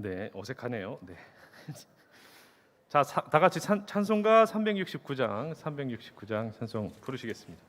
네, 어색하네요. 네. 자, 다 같이 찬송가 369장 찬송 부르시겠습니다.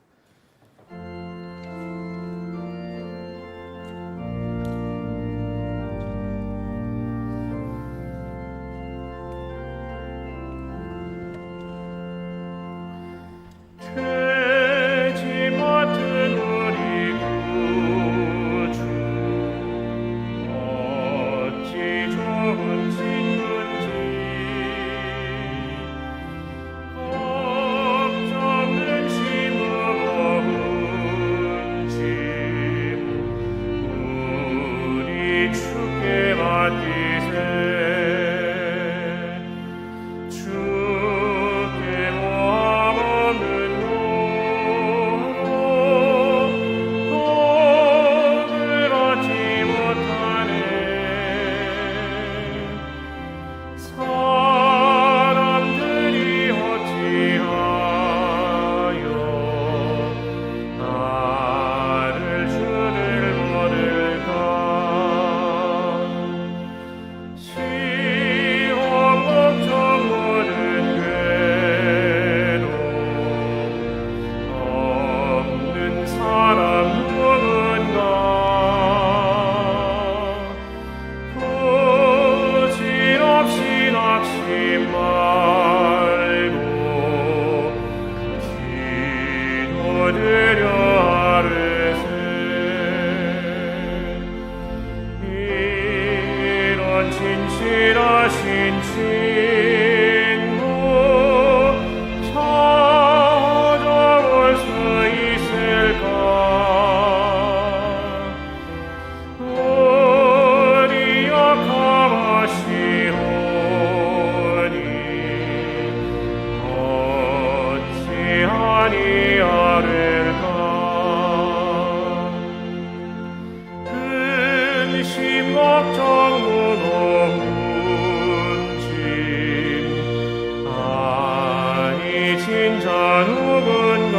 진실하신 친구 찾아올 수 있을까? 우리 약함하시오니 어찌하니 아를까? 근심 걱정 무거운 진짜 누군가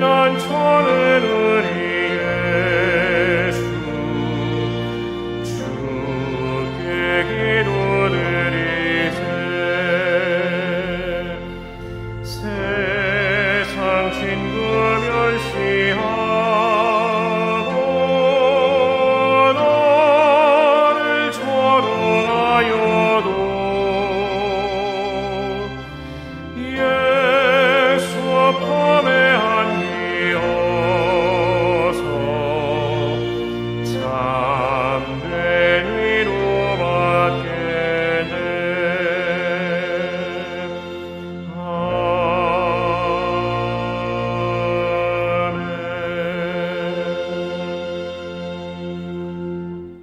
피난처는 우리 예수 주께 기도드리세. 세상 친구 멸시하고 너를 조롱하여도 품에 안기어서 참된 위로받게 돼. 아멘.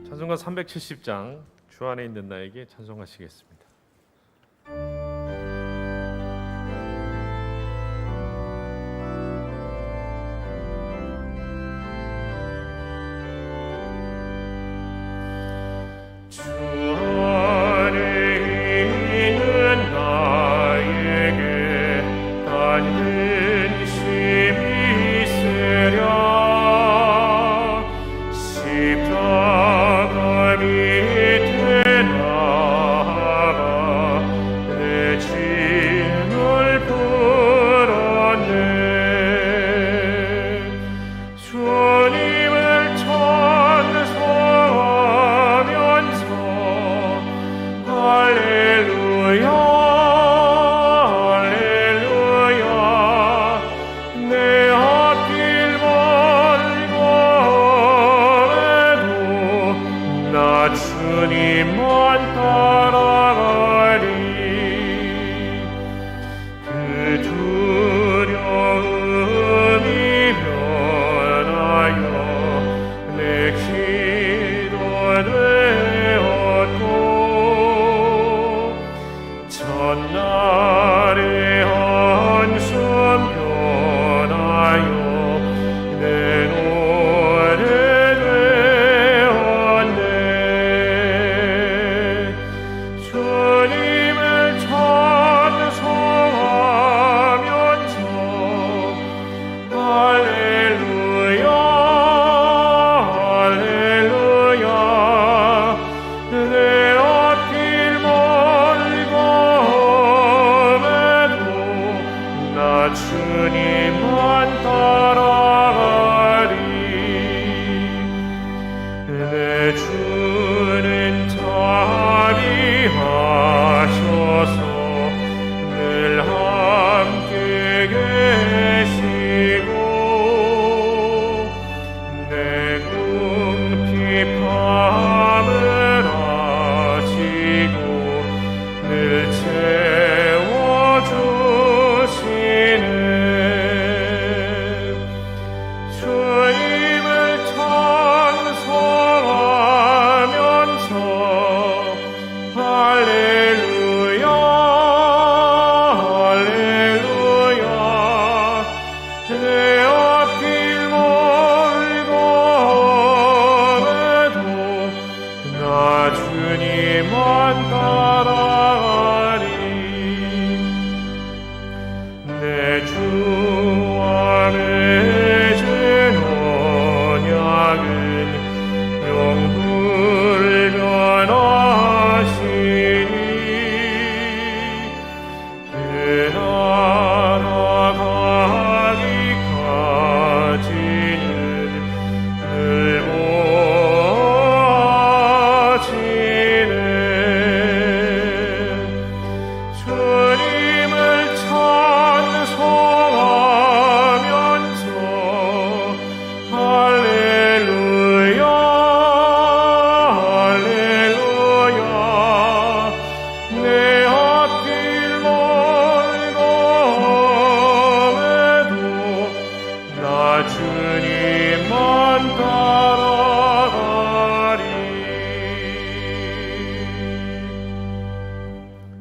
찬송가 370장 주 안에 있는 나에게 찬송하시겠습니다. 주 안에 있는 나에게 단 근심이 있으랴. 십자가 밑에 나아가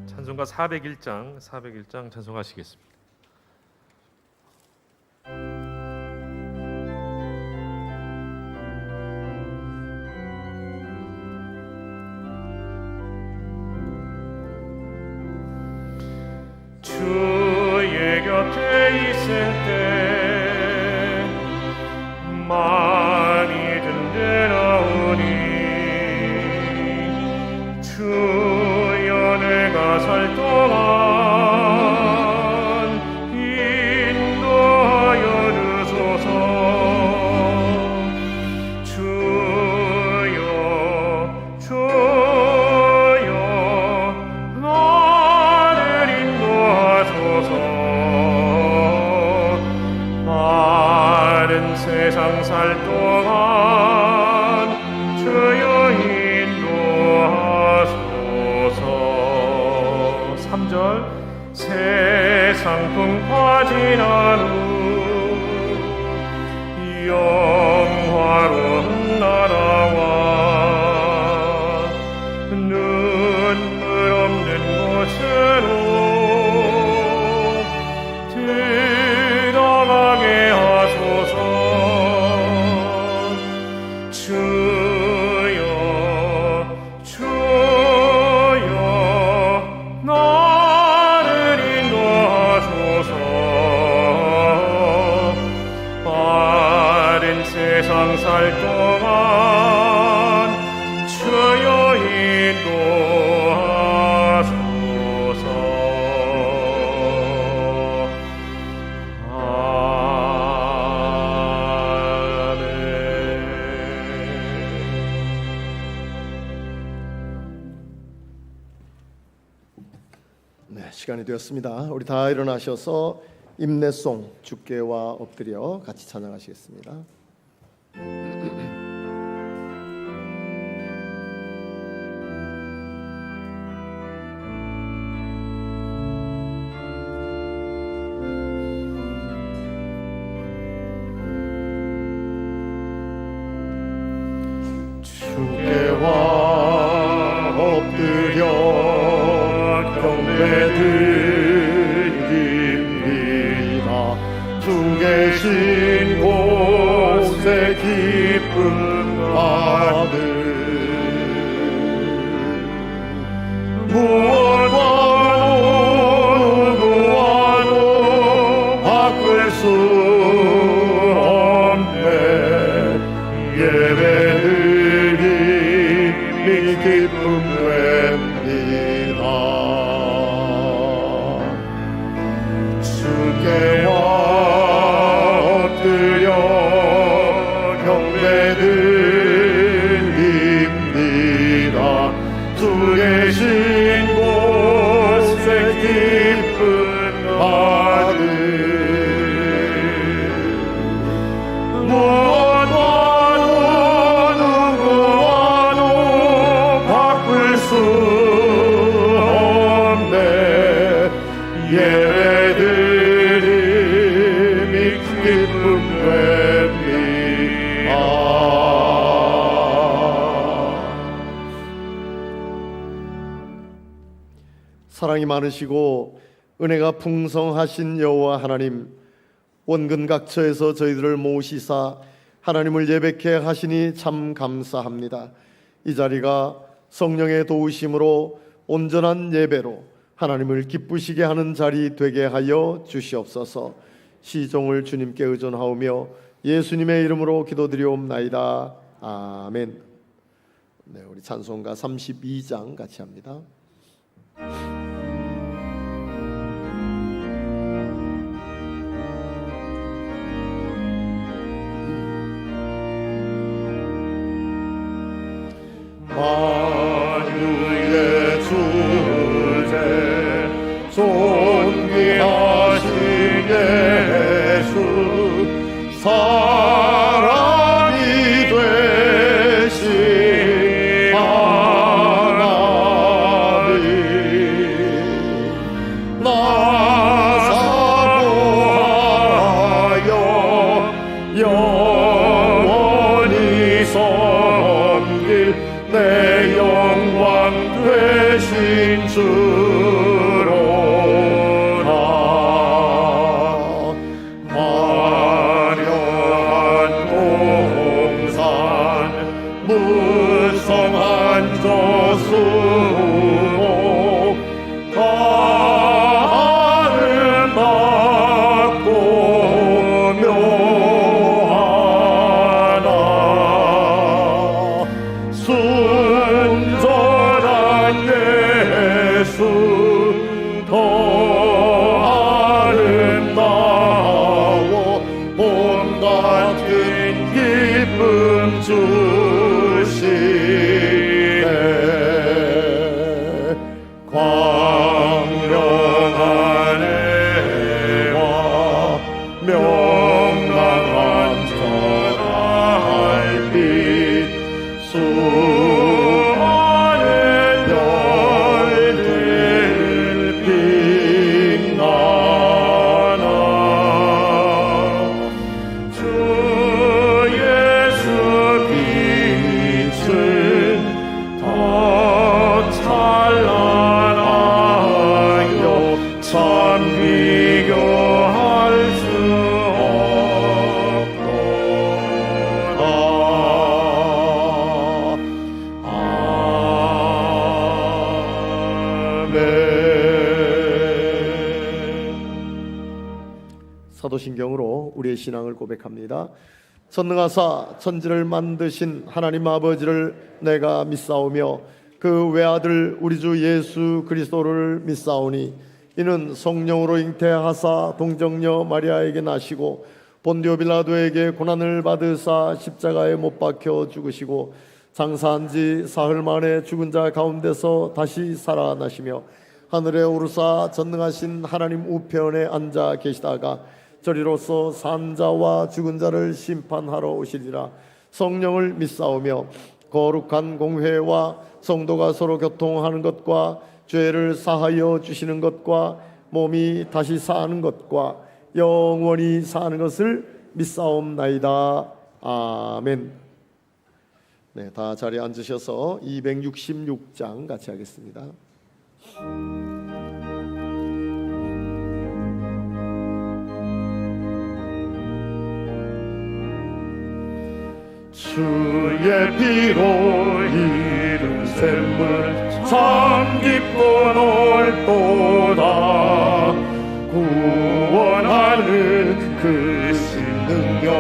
찬송가 401장 찬송하시겠습니다. 주의 곁에 있을 때 마음이 든든하오니 주여 내가 살 동안 인도하여 주소서. 주여 주여 나를 인도하소서. 마른 세상 살 동안 주여 인도하소서. 3절 세상 풍파 지난 후 영화로운 나라와 눈물 없는 곳으로 들어가게 하소서. 주여 주여 나를 인도하소서. 빠른 세상 살 동안 주여 인도하소서. 아멘. 네, 시간이 되었습니다. 우리 다 일어나셔서 임내송 주께와 엎드려 같이 찬양하시겠습니다. 주께와 엎드려 경배드립니다. 주 계신 곳에 기쁨 받을 무엇과도 누구와도 바꿀 수 없네. 예배드림이 기쁨 됩니다. 주께와 엎드려 경배드립니다. 주 계신 곳에 기쁨 받을 무엇과도 누구와도 바꿀 수 없네. 예배드림이 기쁨 됩니다. 사랑이 많으시고 은혜가 풍성하신 여호와 하나님, 원근 각처에서 저희들을 모으시사 하나님을 예배케 하시니 참 감사합니다. 이 자리가 성령의 도우심으로 온전한 예배로 하나님을 기쁘시게 하는 자리 되게 하여 주시옵소서. 시종을 주님께 의존하오며 예수님의 이름으로 기도드리옵나이다. 아멘. 네, 우리 찬송가 32장 같이 합니다. 존귀하신 예수 사람이 되신 하나님 나 사모하여 영원히 섬길 내 영광 되신 주로라 화려한 동산 무성한 저수목 다 아름답고 묘하나 순전한 예수 더 아름다워 봄 같은 기쁨 주시네 광명한 해와 명랑한 전할빛 수많은 별들 빛나나 주 예수 빛은 더 찬란하여 참 비교할 수 없도다. 사도신경으로 우리의 신앙을 고백합니다. 전능하사 천지를 만드신 하나님 아버지를 내가 믿사오며 그 외아들 우리 주 예수 그리스도를 믿사오니 이는 성령으로 잉태하사 동정녀 마리아에게 나시고 본디오 빌라도에게 고난을 받으사 십자가에 못 박혀 죽으시고 장사한 지 사흘 만에 죽은 자 가운데서 다시 살아나시며 하늘에 오르사 전능하신 하나님 우편에 앉아 계시다가 저리로서 산 자와 죽은 자를 심판하러 오시리라. 성령을 믿사오며 거룩한 공회와 성도가 서로 교통하는 것과 죄를 사하여 주시는 것과 몸이 다시 사는 것과 영원히 사는 것을 믿사옵나이다. 아멘. 네, 다 자리에 앉으셔서 266장 같이 하겠습니다. 주의 피로 이룬 샘물 참 기쁜 올도다. 구원하는 그 신능력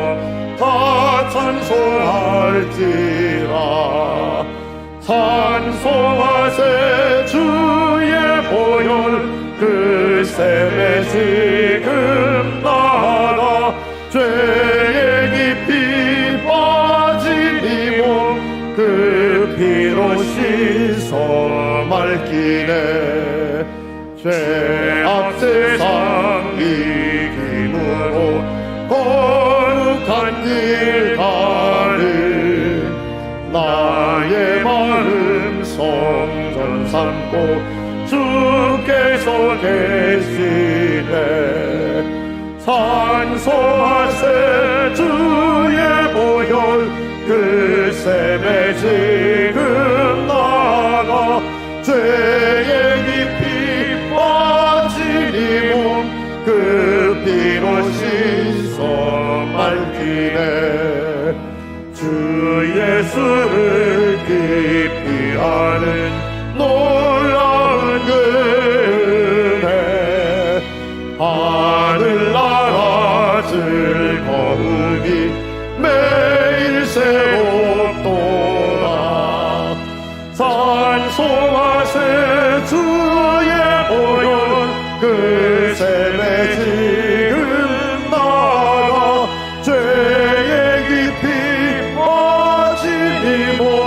다 찬송할지라. 찬송하세 주의 보혈 그 샘에 지금 나가 죄의 깊이 빠진 이 몸 그 피로 씻어 맑기네. 죄악 세상 이김으로 거룩한 길 가는 나의 마음 성전 삼고 주께서 계시네. 찬송하세 주의 보혈 그 샘에 지금 나가 죄의 깊이 빠진 이 몸 그 피로 씻어 맑기네. 주 예수를 깊이 아는 놀라운 은혜 하늘나라 즐거움이 매일 새롭도다. 찬송하세 주의 보혈 그 샘에 지금 나가 죄의 깊이 빠진 이 몸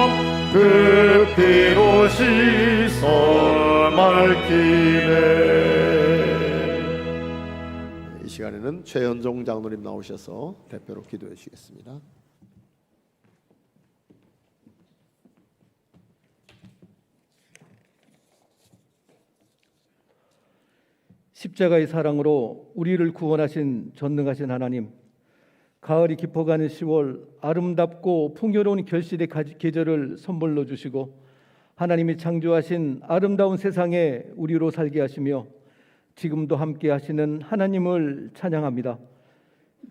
시간에는 최현종 장로님 나오셔서 대표로 기도해 주시겠습니다. 십자가의 사랑으로 우리를 구원하신 전능하신 하나님, 가을이 깊어가는 10월 아름답고 풍요로운 결실의 계절을 선물로 주시고 하나님이 창조하신 아름다운 세상에 우리로 살게 하시며 지금도 함께 하시는 하나님을 찬양합니다.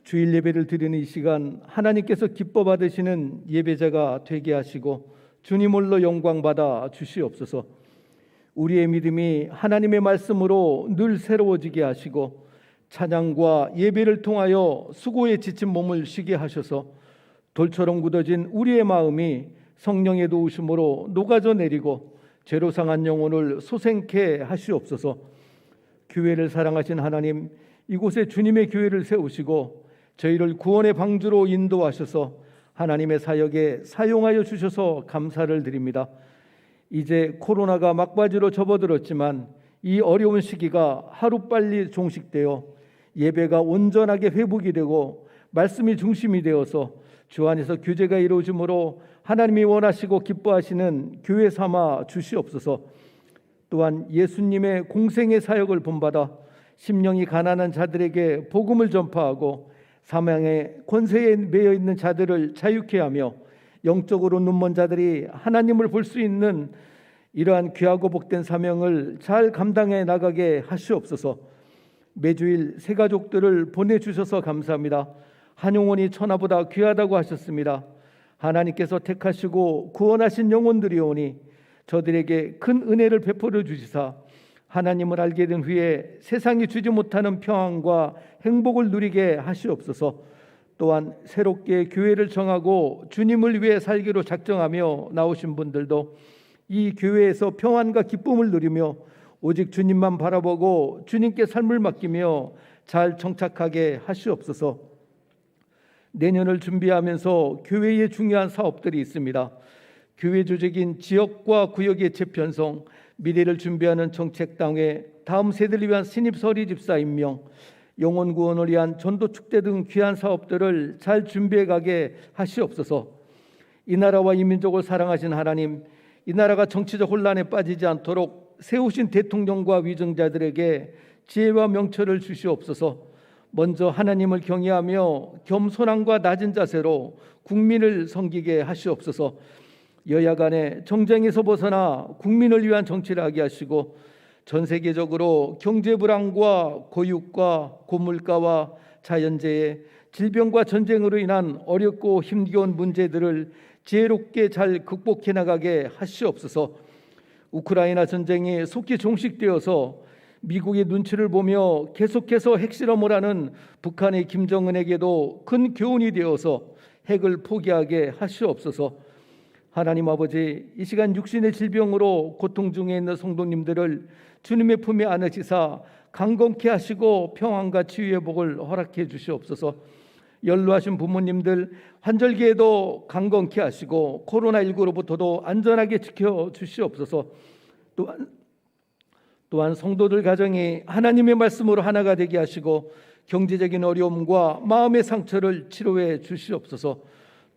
주일 예배를 드리는 이 시간 하나님께서 기뻐 받으시는 예배자가 되게 하시고 주님 홀로 영광 받아 주시옵소서. 우리의 믿음이 하나님의 말씀으로 늘 새로워지게 하시고 찬양과 예배를 통하여 수고에 지친 몸을 쉬게 하셔서 돌처럼 굳어진 우리의 마음이 성령의 도우심으로 녹아져 내리고 죄로 상한 영혼을 소생케 하시옵소서. 교회를 사랑하신 하나님, 이곳에 주님의 교회를 세우시고 저희를 구원의 방주로 인도하셔서 하나님의 사역에 사용하여 주셔서 감사를 드립니다. 이제 코로나가 막바지로 접어들었지만 이 어려운 시기가 하루빨리 종식되어 예배가 온전하게 회복이 되고 말씀이 중심이 되어서 주 안에서 교제가 이루어지므로 하나님이 원하시고 기뻐하시는 교회 삼아 주시옵소서. 또한 예수님의 공생의 사역을 본받아 심령이 가난한 자들에게 복음을 전파하고 사망의 권세에 매여 있는 자들을 자유케 하며 영적으로 눈먼 자들이 하나님을 볼 수 있는 이러한 귀하고 복된 사명을 잘 감당해 나가게 하시옵소서. 매주일 새 가족들을 보내주셔서 감사합니다. 한 영혼이 천하보다 귀하다고 하셨습니다. 하나님께서 택하시고 구원하신 영혼들이오니 저들에게 큰 은혜를 베풀어 주시사 하나님을 알게 된 후에 세상이 주지 못하는 평안과 행복을 누리게 하시옵소서. 또한 새롭게 교회를 정하고 주님을 위해 살기로 작정하며 나오신 분들도 이 교회에서 평안과 기쁨을 누리며 오직 주님만 바라보고 주님께 삶을 맡기며 잘 정착하게 하시옵소서. 내년을 준비하면서 교회의 중요한 사업들이 있습니다. 교회 조직인 지역과 구역의 재편성, 미래를 준비하는 정책당회, 다음 세대를 위한 신입서리 집사 임명, 영혼 구원을 위한 전도 축대 등 귀한 사업들을 잘 준비해 가게 하시옵소서. 이 나라와 이 민족을 사랑하신 하나님, 이 나라가 정치적 혼란에 빠지지 않도록 세우신 대통령과 위정자들에게 지혜와 명철을 주시옵소서. 먼저 하나님을 경외하며 겸손함과 낮은 자세로 국민을 섬기게 하시옵소서. 여야 간의 정쟁에서 벗어나 국민을 위한 정치를 하게 하시고 전 세계적으로 경제 불황과 고육과 고물가와 자연재해, 질병과 전쟁으로 인한 어렵고 힘겨운 문제들을 지혜롭게 잘 극복해 나가게 하시옵소서. 우크라이나 전쟁이 속히 종식되어서 미국의 눈치를 보며 계속해서 핵실험을 하는 북한의 김정은에게도 큰 교훈이 되어서 핵을 포기하게 하시옵소서. 하나님 아버지, 이 시간 육신의 질병으로 고통 중에 있는 성도님들을 주님의 품에 안으시사 강건케 하시고 평안과 치유의 복을 허락해 주시옵소서. 연로하신 부모님들 환절기에도 강건케 하시고 코로나19로부터도 안전하게 지켜 주시옵소서. 또한 성도들 가정이 하나님의 말씀으로 하나가 되게 하시고 경제적인 어려움과 마음의 상처를 치료해 주시옵소서.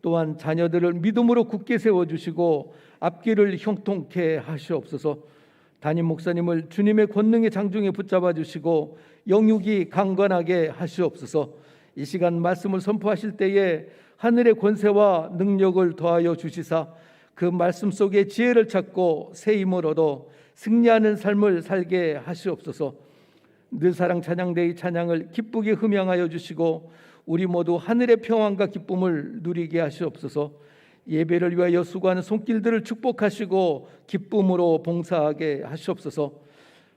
또한 자녀들을 믿음으로 굳게 세워주시고 앞길을 형통케 하시옵소서. 담임 목사님을 주님의 권능의 장중에 붙잡아 주시고 영육이 강건하게 하시옵소서. 이 시간 말씀을 선포하실 때에 하늘의 권세와 능력을 더하여 주시사 그 말씀 속에 지혜를 찾고 새 힘을 얻어 승리하는 삶을 살게 하시옵소서. 늘 사랑 찬양대의 찬양을 기쁘게 흠양하여 주시고 우리 모두 하늘의 평안과 기쁨을 누리게 하시옵소서. 예배를 위하여 수고하는 손길들을 축복하시고 기쁨으로 봉사하게 하시옵소서.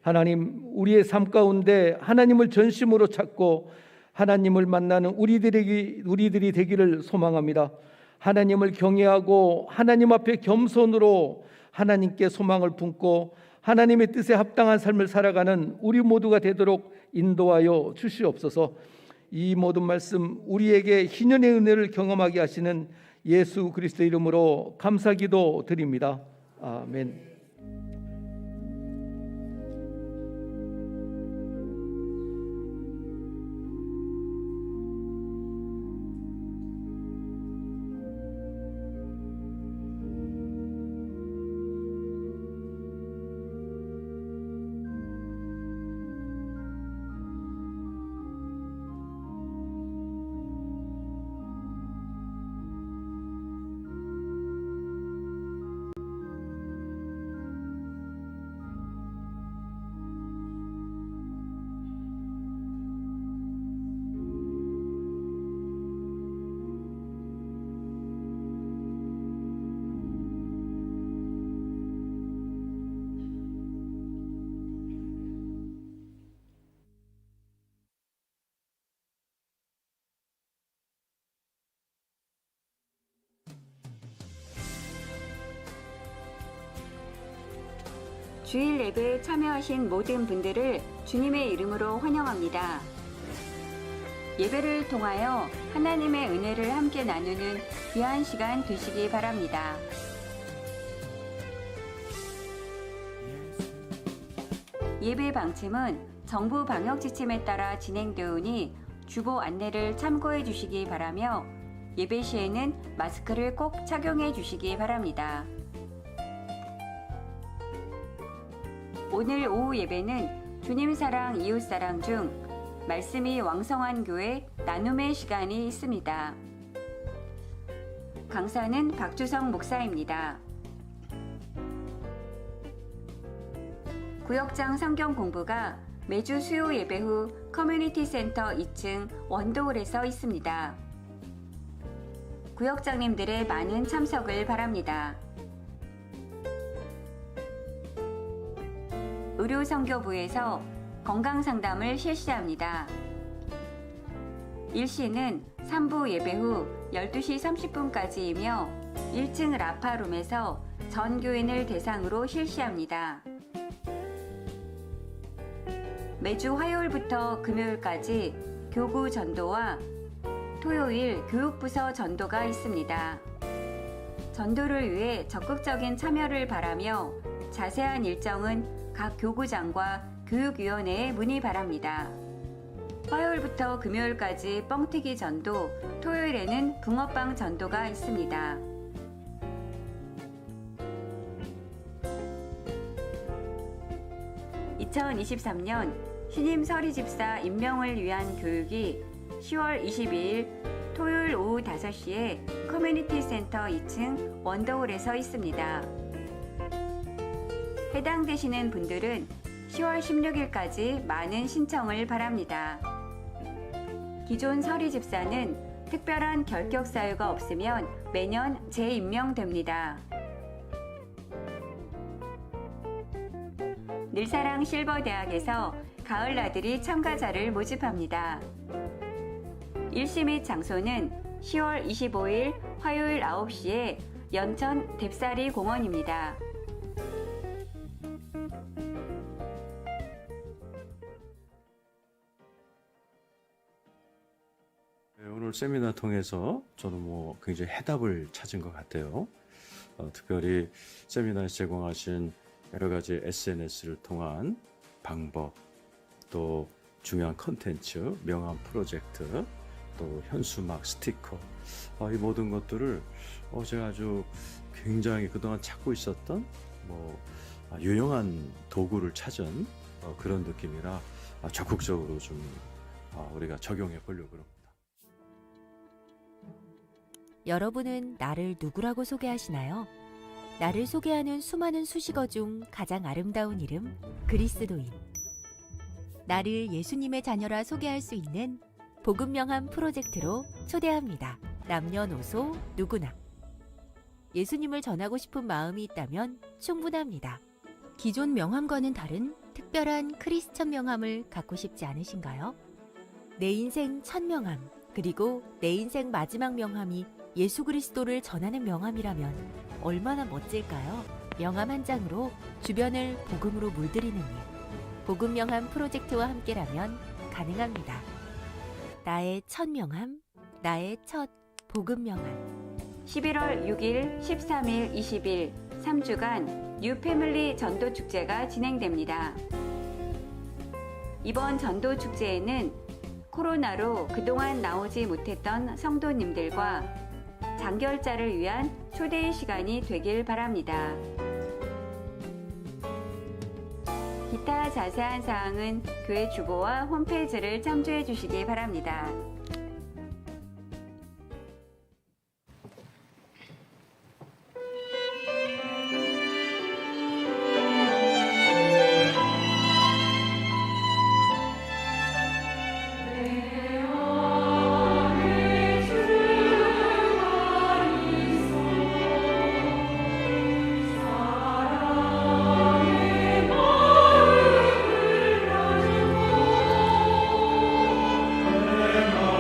하나님, 우리의 삶 가운데 하나님을 전심으로 찾고 하나님을 만나는 우리들이 되기를 소망합니다. 하나님을 경외하고 하나님 앞에 겸손으로 하나님께 소망을 품고 하나님의 뜻에 합당한 삶을 살아가는 우리 모두가 되도록 인도하여 주시옵소서. 이 모든 말씀 우리에게 희년의 은혜를 경험하게 하시는 예수 그리스도 이름으로 감사기도 드립니다. 아멘. 주일 예배에 참여하신 모든 분들을 주님의 이름으로 환영합니다. 예배를 통하여 하나님의 은혜를 함께 나누는 귀한 시간 되시기 바랍니다. 예배 방침은 정부 방역 지침에 따라 진행되오니 주보 안내를 참고해 주시기 바라며 예배 시에는 마스크를 꼭 착용해 주시기 바랍니다. 오늘 오후 예배는 주님 사랑 이웃 사랑 중 말씀이 왕성한 교회 나눔의 시간이 있습니다. 강사는 박주성 목사입니다. 구역장 성경 공부가 매주 수요 예배 후 커뮤니티 센터 2층 원도홀에서 있습니다. 구역장님들의 많은 참석을 바랍니다. 의료선교부에서 건강상담을 실시합니다. 일시는 3부 예배 후 12시 30분까지이며 1층 라파룸에서 전 교인을 대상으로 실시합니다. 매주 화요일부터 금요일까지 교구 전도와 토요일 교육부서 전도가 있습니다. 전도를 위해 적극적인 참여를 바라며 자세한 일정은 각 교구장과 교육위원회에 문의 바랍니다. 화요일부터 금요일까지 뻥튀기 전도, 토요일에는 붕어빵 전도가 있습니다. (2023년) 신임 서리집사 임명을 위한 교육이 10월 22일 토요일 오후 5시에 커뮤니티 센터 2층 원더홀에서 있습니다. 해당되시는 분들은 10월 16일까지 많은 신청을 바랍니다. 기존 서리집사는 특별한 결격 사유가 없으면 매년 재임명됩니다. 늘사랑 실버대학에서 가을 나들이 참가자를 모집합니다. 일시 및 장소는 10월 25일 화요일 9시에 연천 뎁사리 공원입니다. 오늘 세미나 통해서 저는 굉장히 해답을 찾은 것 같아요. 특별히 세미나에서 제공하신 여러 가지 SNS를 통한 방법, 또 중요한 컨텐츠, 명함 프로젝트, 또 현수막, 스티커, 이 모든 것들을 제가 아주 굉장히 그동안 찾고 있었던 유용한 도구를 찾은 그런 느낌이라 적극적으로 좀 우리가 적용해 보려고 합니다. 여러분은 나를 누구라고 소개하시나요? 나를 소개하는 수많은 수식어 중 가장 아름다운 이름, 그리스도인. 나를 예수님의 자녀라 소개할 수 있는 복음 명함 프로젝트로 초대합니다. 남녀노소 누구나. 예수님을 전하고 싶은 마음이 있다면 충분합니다. 기존 명함과는 다른 특별한 크리스천 명함을 갖고 싶지 않으신가요? 내 인생 첫 명함, 그리고 내 인생 마지막 명함이 예수 그리스도를 전하는 명함이라면 얼마나 멋질까요? 명함 한 장으로 주변을 복음으로 물들이는 일. 복음 명함 프로젝트와 함께라면 가능합니다. 나의 첫 명함, 나의 첫 복음 명함. 11월 6일, 13일, 20일 3주간 뉴패밀리 전도축제가 진행됩니다. 이번 전도축제에는 코로나로 그동안 나오지 못했던 성도님들과 장결자를 위한 초대의 시간이 되길 바랍니다. 기타 자세한 사항은 교회 주보와 홈페이지를 참조해 주시기 바랍니다. 내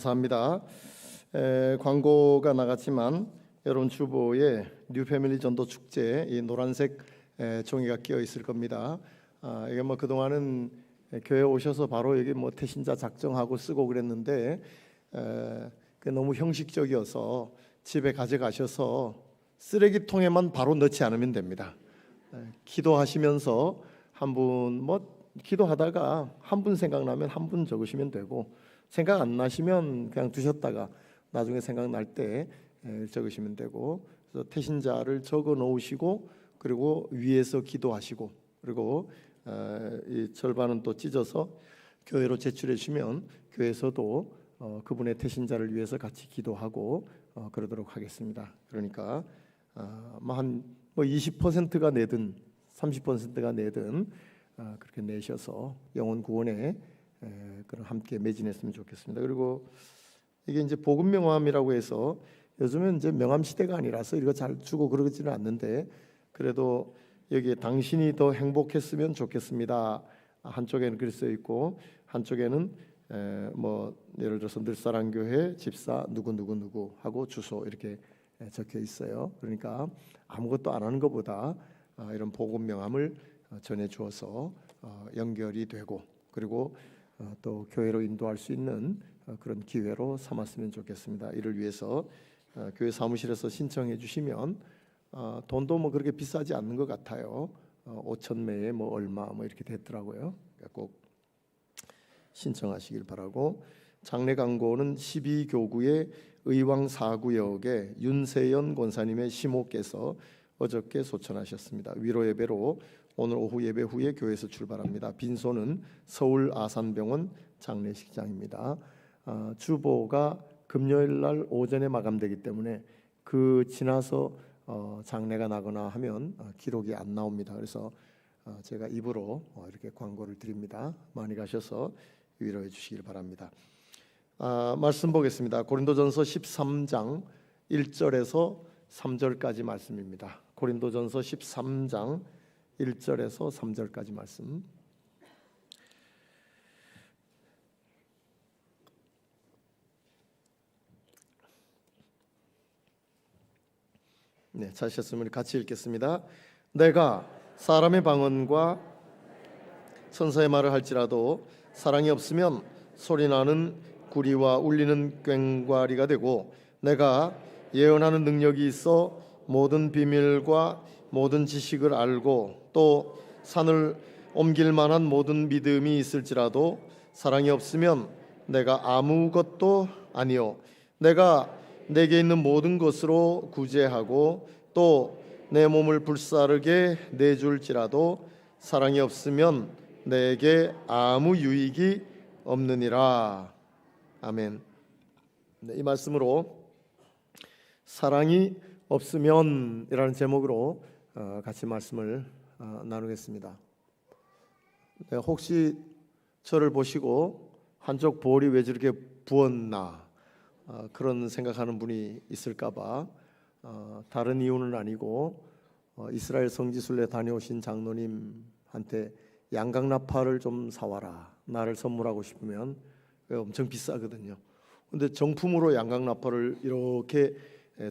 감사합니다. 광고가 나갔지만 여러분 주보에 뉴 패밀리 전도 축제 이 노란색 종이가 끼어 있을 겁니다. 이게 뭐 그동안은 교회 오셔서 바로 여기 뭐 태신자 작정하고 쓰고 그랬는데 그게 너무 형식적이어서 집에 가져가셔서 쓰레기통에만 바로 넣지 않으면 됩니다. 기도하시면서 한 분 뭐 기도하다가 한 분 생각나면 한 분 적으시면 되고, 생각 안 나시면 그냥 두셨다가 나중에 생각날 때 적으시면 되고, 그래서 태신자를 적어 놓으시고 그리고 위에서 기도하시고, 그리고 이 절반은 또 찢어서 교회로 제출해 주시면 교회에서도 그분의 태신자를 위해서 같이 기도하고 그러도록 하겠습니다. 그러니까 한 20%가 내든 30%가 내든 그렇게 내셔서 영혼 구원에 그런 함께 매진했으면 좋겠습니다. 그리고 이게 이제 복음 명함이라고 해서 요즘은 이제 명함 시대가 아니라서 이거 잘 주고 그러지는 않는데, 그래도 여기에 당신이 더 행복했으면 좋겠습니다. 한쪽에는 그렇게 써 있고 한쪽에는 뭐 예를 들어서 늘사랑교회 집사 누구 하고 주소 이렇게 적혀 있어요. 그러니까 아무것도 안 하는 것보다 이런 복음 명함을 전해 주어서 연결이 되고, 그리고 또 교회로 인도할 수 있는 그런 기회로 삼았으면 좋겠습니다. 이를 위해서 교회 사무실에서 신청해 주시면 돈도 뭐 그렇게 비싸지 않는 것 같아요. 5,000매에 뭐 얼마 뭐 이렇게 됐더라고요. 그러니까 꼭 신청하시길 바라고, 장례 광고는 12교구의 의왕 4구역에 윤세연 권사님의 시모께서 어저께 소천하셨습니다. 위로 예배로 오늘 오후 예배 후에 교회에서 출발합니다. 빈소는 서울 아산병원 장례식장입니다. 주보가 금요일 날 오전에 마감되기 때문에 그 지나서 장례가 나거나 하면 기록이 안 나옵니다. 그래서 제가 입으로 이렇게 광고를 드립니다. 많이 가셔서 위로해 주시길 바랍니다. 말씀 보겠습니다. 고린도전서 13장 1절에서 3절까지 말씀입니다. 고린도전서 13장 1절에서 3절까지 말씀. 네, 찾으셨으면 같이 읽겠습니다. 내가 사람의 방언과 천사의 말을 할지라도 사랑이 없으면 소리나는 구리와 울리는 꽹과리가 되고, 내가 예언하는 능력이 있어 모든 비밀과 모든 지식을 알고 또 산을 옮길 만한 모든 믿음이 있을지라도 사랑이 없으면 내가 아무것도 아니요, 내가 내게 있는 모든 것으로 구제하고 또 내 몸을 불사르게 내줄지라도 사랑이 없으면 내게 아무 유익이 없느니라. 아멘. 네, 이 말씀으로 사랑이 없으면이라는 제목으로 같이 말씀을 나누겠습니다. 네, 혹시 저를 보시고 한쪽 볼이 왜 저렇게 부었나 그런 생각하는 분이 있을까봐 다른 이유는 아니고 이스라엘 성지순례 다녀오신 장로님한테 양강나팔을 좀 사와라, 나를 선물하고 싶으면. 엄청 비싸거든요. 근데 정품으로 양강나팔을 이렇게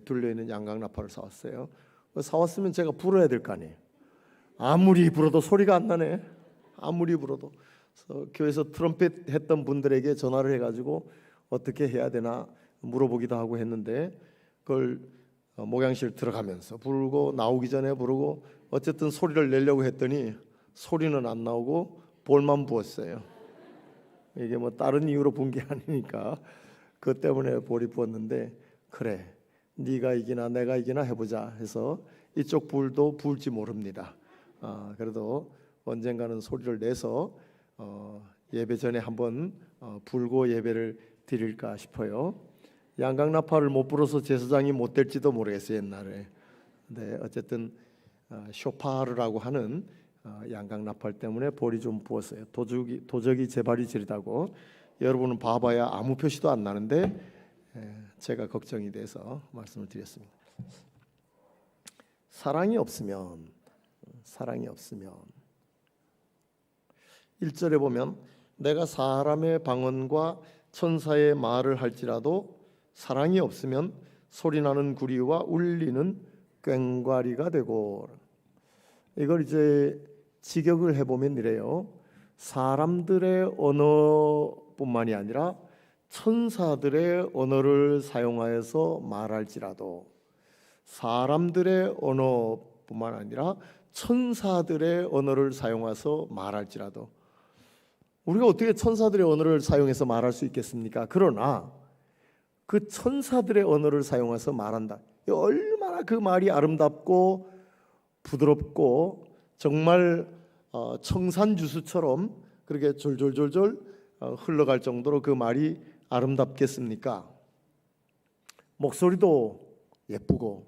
둘려있는 양강나팔을 사왔어요. 사왔으면 제가 불어야 될 거 아니에요. 아무리 불어도 소리가 안 나네. 아무리 불어도. 그래서 교회에서 트럼펫 했던 분들에게 전화를 해가지고 어떻게 해야 되나 물어보기도 하고 했는데, 그걸 목양실 들어가면서 부르고 나오기 전에 부르고 어쨌든 소리를 내려고 했더니 소리는 안 나오고 볼만 부었어요. 이게 뭐 다른 이유로 본 게 아니니까 그것 때문에 볼이 부었는데, 그래 네가 이기나 내가 이기나 해보자 해서 이쪽 불도 부을지 모릅니다. 그래도 언젠가는 소리를 내서 예배 전에 한번 불고 예배를 드릴까 싶어요. 양강나팔을 못 불어서 제사장이 못 될지도 모르겠어요 옛날에. 근데 어쨌든 쇼파르라고 하는 양강나팔 때문에 볼이 좀 부었어요. 도적이 제 발이 지르다고. 여러분은 봐봐야 아무 표시도 안 나는데 제가 걱정이 돼서 말씀을 드렸습니다. 사랑이 없으면 1절에 보면 내가 사람의 방언과 천사의 말을 할지라도 사랑이 없으면 소리나는 구리와 울리는 꽹과리가 되고. 이걸 이제 직역을 해보면 이래요. 사람들의 언어뿐만이 아니라 천사들의 언어를 사용하여서 말할지라도, 사람들의 언어뿐만 아니라 천사들의 언어를 사용해서 말할지라도. 우리가 어떻게 천사들의 언어를 사용해서 말할 수 있겠습니까? 그러나 그 천사들의 언어를 사용해서 말한다. 얼마나 그 말이 아름답고 부드럽고 정말 청산주수처럼 그렇게 졸졸졸졸 흘러갈 정도로 그 말이 아름답겠습니까? 목소리도 예쁘고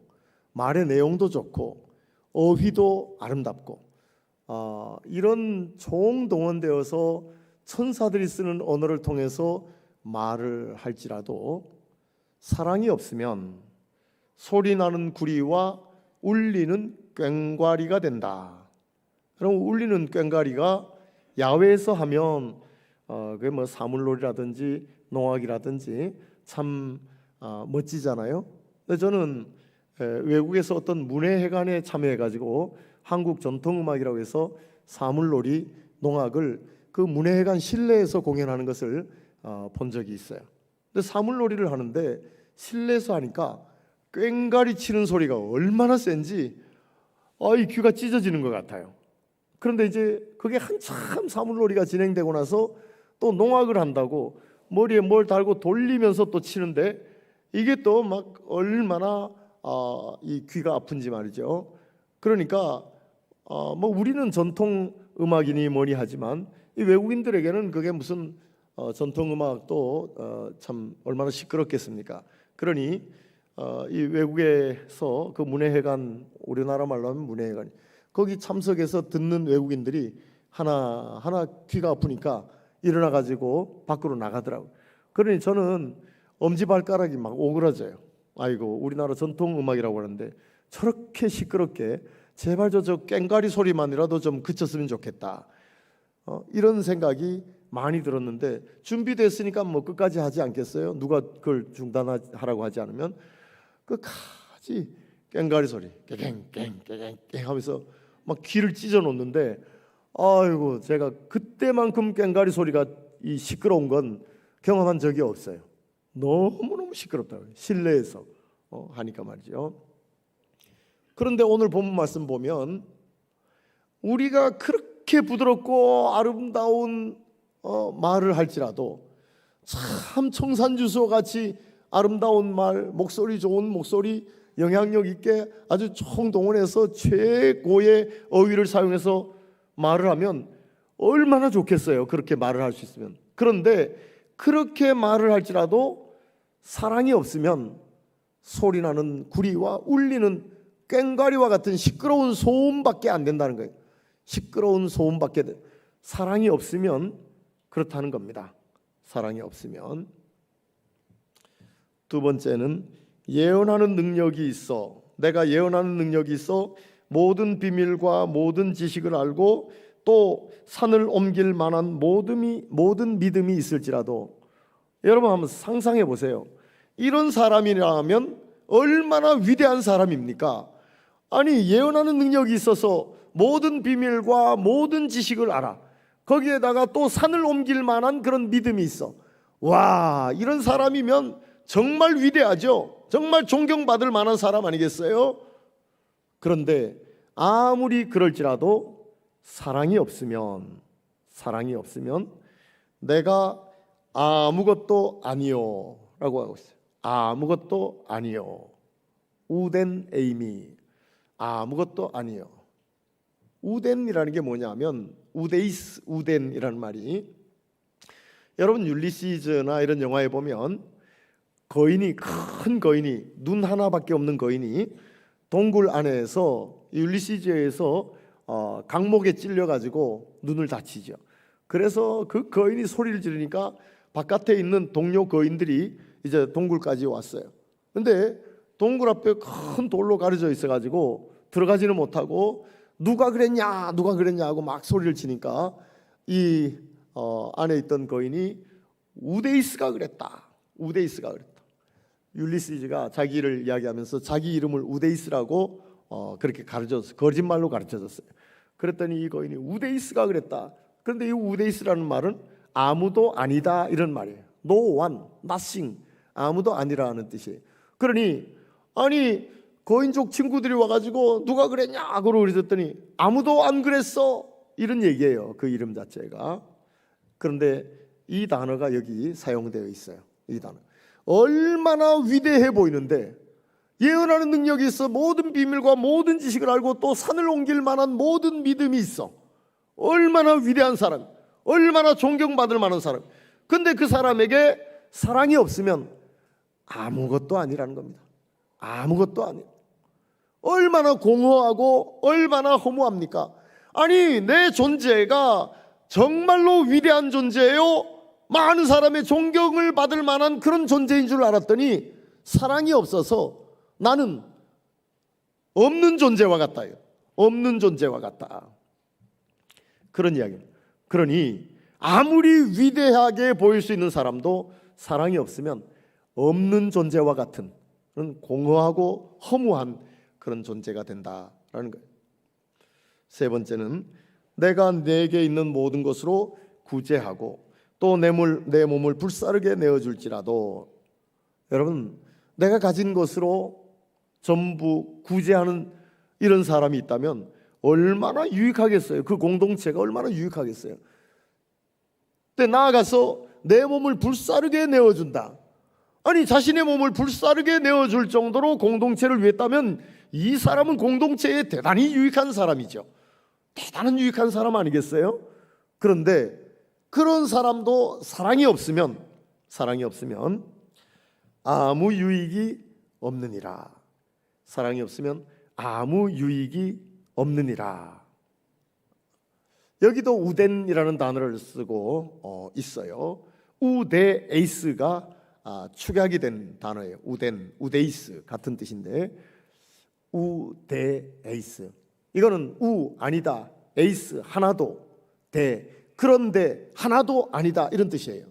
말의 내용도 좋고 어휘도 아름답고 이런 총동원되어서 천사들이 쓰는 언어를 통해서 말을 할지라도 사랑이 없으면 소리나는 구리와 울리는 꽹과리가 된다. 그럼 울리는 꽹과리가 야외에서 하면 그게 뭐 사물놀이라든지 농악이라든지 참 멋지잖아요. 근데 저는 외국에서 어떤 문예회관에 참여해가지고 한국 전통음악이라고 해서 사물놀이, 농악을 그 문예회관 실내에서 공연하는 것을 본 적이 있어요. 근데 사물놀이를 하는데 실내에서 하니까 꽹과리 치는 소리가 얼마나 센지 이 귀가 찢어지는 것 같아요. 그런데 이제 그게 한참 사물놀이가 진행되고 나서 또 농악을 한다고 머리에 뭘 달고 돌리면서 또 치는데 이게 또 막 얼마나 이 귀가 아픈지 말이죠. 그러니까 뭐 우리는 전통 음악이니 뭐니 하지만 이 외국인들에게는 그게 무슨 전통 음악도 참 얼마나 시끄럽겠습니까? 그러니 이 외국에서 그 문예회관, 우리나라 말로 하면 문예회관, 거기 참석해서 듣는 외국인들이 하나 귀가 아프니까 일어나 가지고 밖으로 나가더라고요. 그러니 저는 엄지발가락이 막 오그라져요. 아이고, 우리나라 전통 음악이라고 하는데 저렇게 시끄럽게 제발 저 꽹과리 소리만이라도 좀 그쳤으면 좋겠다. 이런 생각이 많이 들었는데 준비됐으니까 뭐 끝까지 하지 않겠어요? 누가 그걸 중단하라고 하지 않으면 끝까지 꽹과리 소리 깽깽깽깽깽 하면서 막 귀를 찢어 놓는데, 아이고, 제가 그때만큼 꽹과리 소리가 이 시끄러운 건 경험한 적이 없어요. 너무너무 시끄럽다고요. 실내에서 하니까 말이죠. 그런데 오늘 본문 말씀 보면 우리가 그렇게 부드럽고 아름다운 말을 할지라도 참 청산주수와 같이 아름다운 말, 목소리 좋은 목소리, 영향력 있게 아주 총동원해서 최고의 어휘를 사용해서 말을 하면 얼마나 좋겠어요. 그렇게 말을 할 수 있으면. 그런데 그렇게 말을 할지라도 사랑이 없으면 소리나는 구리와 울리는 꽹과리와 같은 시끄러운 소음밖에 안 된다는 거예요. 시끄러운 소음밖에. 사랑이 없으면 그렇다는 겁니다. 사랑이 없으면. 두 번째는 예언하는 능력이 있어. 내가 예언하는 능력이 있어 모든 비밀과 모든 지식을 알고 또 산을 옮길 만한 모든 믿음이 있을지라도. 여러분 한번 상상해 보세요. 이런 사람이라면 얼마나 위대한 사람입니까? 아니, 예언하는 능력이 있어서 모든 비밀과 모든 지식을 알아. 거기에다가 또 산을 옮길 만한 그런 믿음이 있어. 와, 이런 사람이면 정말 위대하죠. 정말 존경받을 만한 사람 아니겠어요? 그런데 아무리 그럴지라도 사랑이 없으면 내가 아무것도 아니요 라고 하고 있어요. 아무것도 아니요. 우덴 에이미. 아무것도 아니요. 우덴이라는 게 뭐냐면 우데이스 우덴이라는 말이, 여러분 율리시즈나 이런 영화에 보면 큰 거인이, 눈 하나밖에 없는 거인이 동굴 안에서 율리시즈에서 강목에 찔려가지고 눈을 다치죠. 그래서 그 거인이 소리를 지르니까 바깥에 있는 동료 거인들이 이제 동굴까지 왔어요. 근데 동굴 앞에 큰 돌로 가려져 있어가지고 들어가지는 못하고 누가 그랬냐 하고 막 소리를 치니까 이 안에 있던 거인이 우데이스가 그랬다. 우데이스가 그랬다. 율리시즈가 자기를 이야기하면서 자기 이름을 우데이스라고 그렇게 가르쳐줬어요. 거짓말로 가르쳐줬어요. 그랬더니 이 거인이 우데이스가 그랬다. 그런데 이 우데이스라는 말은 아무도 아니다 이런 말이에요. No one, nothing. 아무도 아니라는 뜻이에요. 그러니 아니 거인족 친구들이 와가지고 누가 그랬냐고 그랬더니 아무도 안 그랬어 이런 얘기예요. 그 이름 자체가. 그런데 이 단어가 여기 사용되어 있어요. 이 단어 얼마나 위대해 보이는데, 예언하는 능력이 있어 모든 비밀과 모든 지식을 알고 또 산을 옮길 만한 모든 믿음이 있어. 얼마나 위대한 사람, 얼마나 존경받을 만한 사람. 근데 그 사람에게 사랑이 없으면 아무것도 아니라는 겁니다. 아무것도 아니에요. 얼마나 공허하고 얼마나 허무합니까? 아니 내 존재가 정말로 위대한 존재예요. 많은 사람의 존경을 받을 만한 그런 존재인 줄 알았더니 사랑이 없어서 나는 없는 존재와 같다요. 없는 존재와 같다. 그런 이야기입니다. 그러니 아무리 위대하게 보일 수 있는 사람도 사랑이 없으면 없는 존재와 같은 그런 공허하고 허무한 그런 존재가 된다라는 거예요. 세 번째는 내가 내게 있는 모든 것으로 구제하고 또 내 몸을 불사르게 내어줄지라도, 여러분 내가 가진 것으로 전부 구제하는 이런 사람이 있다면 얼마나 유익하겠어요. 그 공동체가 얼마나 유익하겠어요. 근데 나아가서 내 몸을 불사르게 내어준다. 아니 자신의 몸을 불사르게 내어줄 정도로 공동체를 위했다면 이 사람은 공동체에 대단히 유익한 사람이죠. 대단한 유익한 사람 아니겠어요? 그런데 그런 사람도 사랑이 없으면 아무 유익이 없느니라. 사랑이 없으면 아무 유익이 없느니라. 여기도 우덴이라는 단어를 쓰고 있어요. 우데에이스가 축약이 된 단어예요. 우데이스 같은 뜻인데 우데에이스. 이거는 우 아니다, 에이스 하나도, 대 그런데 하나도 아니다 이런 뜻이에요.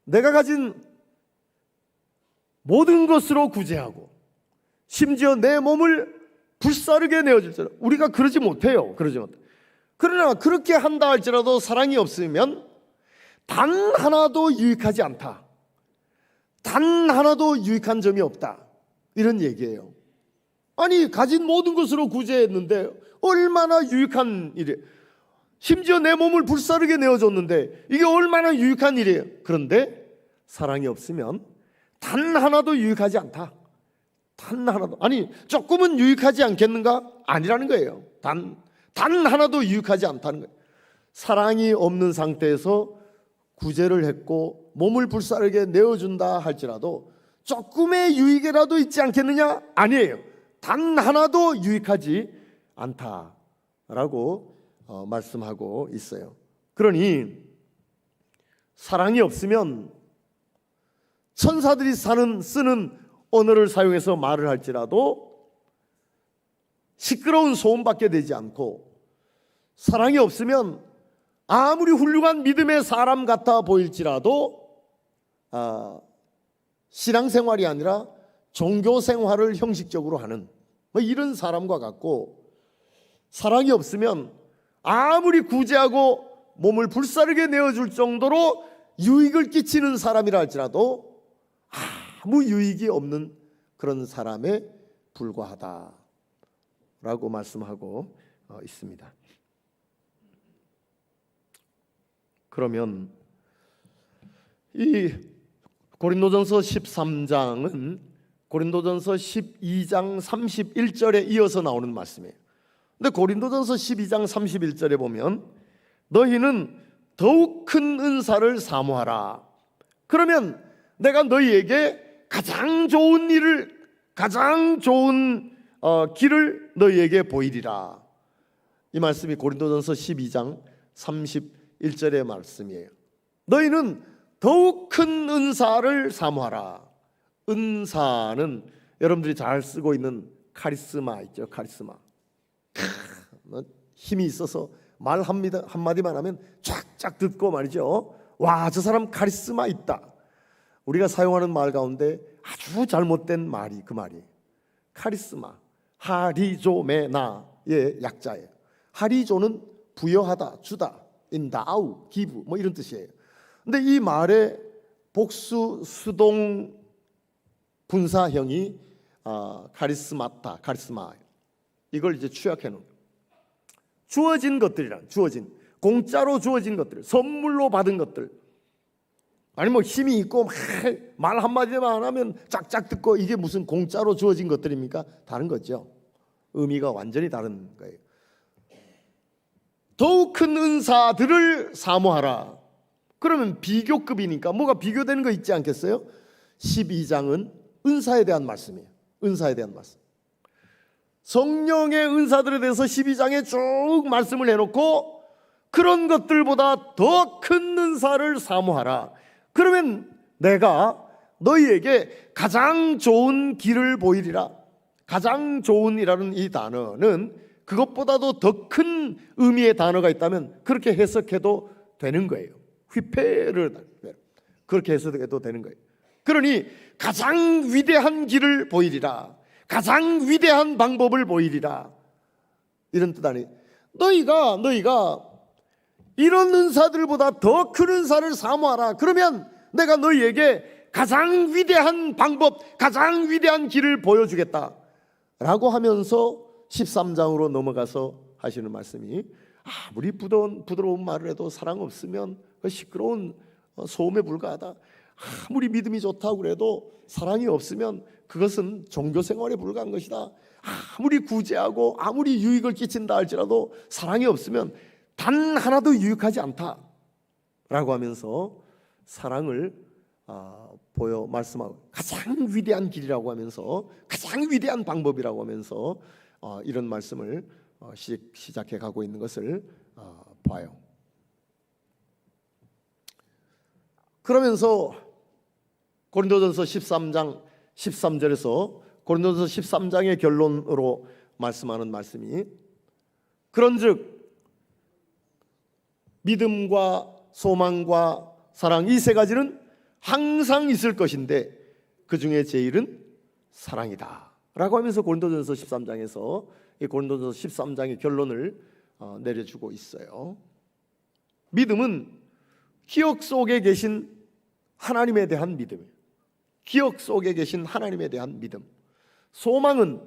내가 가진 모든 것으로 구제하고 심지어 내 몸을 불사르게 내어줄지라도 우리가 그러지 못해요. 그러나 그렇게 한다 할지라도 사랑이 없으면 단 하나도 유익하지 않다. 단 하나도 유익한 점이 없다. 이런 얘기예요. 아니 가진 모든 것으로 구제했는데 얼마나 유익한 일이에요. 심지어 내 몸을 불사르게 내어줬는데 이게 얼마나 유익한 일이에요. 그런데 사랑이 없으면 단 하나도 유익하지 않다. 단 하나도. 아니 조금은 유익하지 않겠는가? 아니라는 거예요. 단 하나도 유익하지 않다는 거예요. 사랑이 없는 상태에서 구제를 했고 몸을 불사르게 내어준다 할지라도 조금의 유익이라도 있지 않겠느냐? 아니에요. 단 하나도 유익하지 않다라고 말씀하고 있어요. 그러니 사랑이 없으면 천사들이 쓰는 언어를 사용해서 말을 할지라도 시끄러운 소음밖에 되지 않고, 사랑이 없으면 아무리 훌륭한 믿음의 사람 같아 보일지라도 신앙생활이 아니라 종교생활을 형식적으로 하는 이런 사람과 같고, 사랑이 없으면 아무리 구제하고 몸을 불사르게 내어줄 정도로 유익을 끼치는 사람이라 할지라도 아무 유익이 없는 그런 사람에 불과하다라고 말씀하고 있습니다. 그러면 이 고린도전서 13장은 고린도전서 12장 31절에 이어서 나오는 말씀이에요. 근데 고린도전서 12장 31절에 보면 너희는 더욱 큰 은사를 사모하라. 그러면 내가 너희에게 가장 좋은 길을 너희에게 보이리라. 이 말씀이 고린도전서 12장 31절의 말씀이에요. 너희는 더욱 큰 은사를 사모하라. 은사는 여러분들이 잘 쓰고 있는 카리스마 있죠. 카리스마. 힘이 있어서 말 한마디만 하면 쫙쫙 듣고 말이죠. 와, 저 사람 카리스마 있다. 우리가 사용하는 말 가운데 아주 잘못된 말이 그 말이 카리스마, 하리조메나의 약자예요. 하리조는 부여하다, 주다, 인다우, 기부 뭐 이런 뜻이에요. 근데 이 말의 복수 수동 분사형이 카리스마타, 카리스마. 이걸 이제 취약해 놓은 주어진 것들이란 주어진 공짜로 주어진 것들, 선물로 받은 것들. 아니 뭐 힘이 있고 말 한마디만 하면 짝짝 듣고 이게 무슨 공짜로 주어진 것들입니까? 다른 거죠. 의미가 완전히 다른 거예요. 더욱 큰 은사들을 사모하라. 그러면 비교급이니까 뭐가 비교되는 거 있지 않겠어요? 12장은 은사에 대한 말씀이에요. 은사에 대한 말씀. 성령의 은사들에 대해서 12장에 쭉 말씀을 해놓고 그런 것들보다 더 큰 은사를 사모하라. 그러면 내가 너희에게 가장 좋은 길을 보이리라. 가장 좋은이라는 이 단어는 그것보다도 더 큰 의미의 단어가 있다면 그렇게 해석해도 되는 거예요. 휘폐를 그렇게 해석해도 되는 거예요. 그러니 가장 위대한 길을 보이리라. 가장 위대한 방법을 보이리라. 이런 뜻 아니에요. 너희가 이런 은사들보다 더 큰 은사를 사모하라. 그러면 내가 너희에게 가장 위대한 방법, 가장 위대한 길을 보여주겠다 라고 하면서 13장으로 넘어가서 하시는 말씀이 아무리 부드러운 말을 해도 사랑 없으면 그 시끄러운 소음에 불과하다. 아무리 믿음이 좋다고 그래도 사랑이 없으면 그것은 종교생활에 불과한 것이다. 아무리 구제하고 아무리 유익을 끼친다 할지라도 사랑이 없으면 단 하나도 유익하지 않다 라고 하면서 사랑을 보여 말씀하고 가장 위대한 길이라고 하면서 가장 위대한 방법이라고 하면서 이런 말씀을 시작해 가고 있는 것을 봐요. 그러면서 고린도전서 13장 13절에서 고린도전서 13장의 결론으로 말씀하는 말씀이 그런즉 믿음과 소망과 사랑 이 세 가지는 항상 있을 것인데 그 중에 제일은 사랑이다 라고 하면서 고린도전서 13장에서 이 고린도전서 13장의 결론을 내려주고 있어요. 믿음은 기억 속에 계신 하나님에 대한 믿음이에요. 기억 속에 계신 하나님에 대한 믿음. 소망은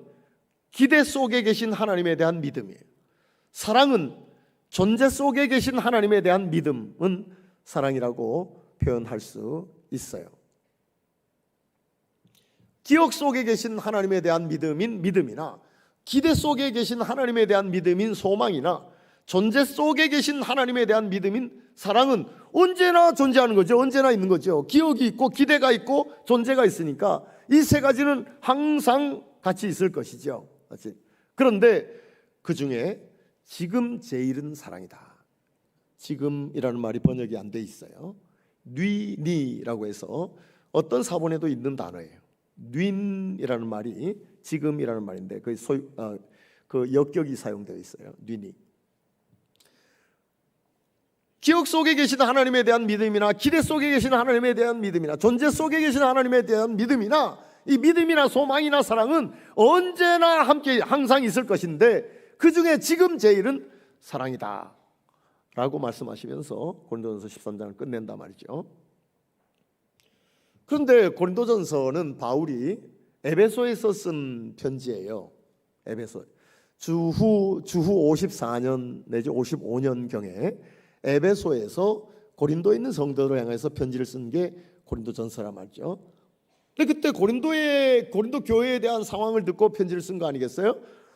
기대 속에 계신 하나님에 대한 믿음이에요. 사랑은 존재 속에 계신 하나님에 대한 믿음은 사랑이라고 표현할 수 있어요. 기억 속에 계신 하나님에 대한 믿음인 믿음이나 기대 속에 계신 하나님에 대한 믿음인 소망이나 존재 속에 계신 하나님에 대한 믿음인 사랑은 언제나 존재하는 거죠. 언제나 있는 거죠. 기억이 있고 기대가 있고 존재가 있으니까 이 세 가지는 항상 같이 있을 것이죠. 그런데 그 중에 지금 제일은 사랑이다. 지금이라는 말이 번역이 안 돼 있어요. 뉘니라고 해서 어떤 사본에도 있는 단어예요. 뉘이라는 말이 지금이라는 말인데 그 역격이 사용되어 있어요. 뉘니. 기억 속에 계신 하나님에 대한 믿음이나 기대 속에 계신 하나님에 대한 믿음이나 존재 속에 계신 하나님에 대한 믿음이나 이 믿음이나 소망이나 사랑은 언제나 함께 항상 있을 것인데 그 중에 지금 제일은 사랑이다 라고 말씀하시면서 고린도전서 13장을 끝낸단 말이죠. 그런데 고린도전서는 바울이 에베소에서 쓴 편지예요. 에베소 주후 54년 내지 55년경에 에베소에서 고린도에 있는 성도를 향해서 편지를 쓴 게 고린도전서란 말이죠. 근데 그때 고린도 교회에 대한 상황을 듣고 편지를 쓴 거 아니겠어요?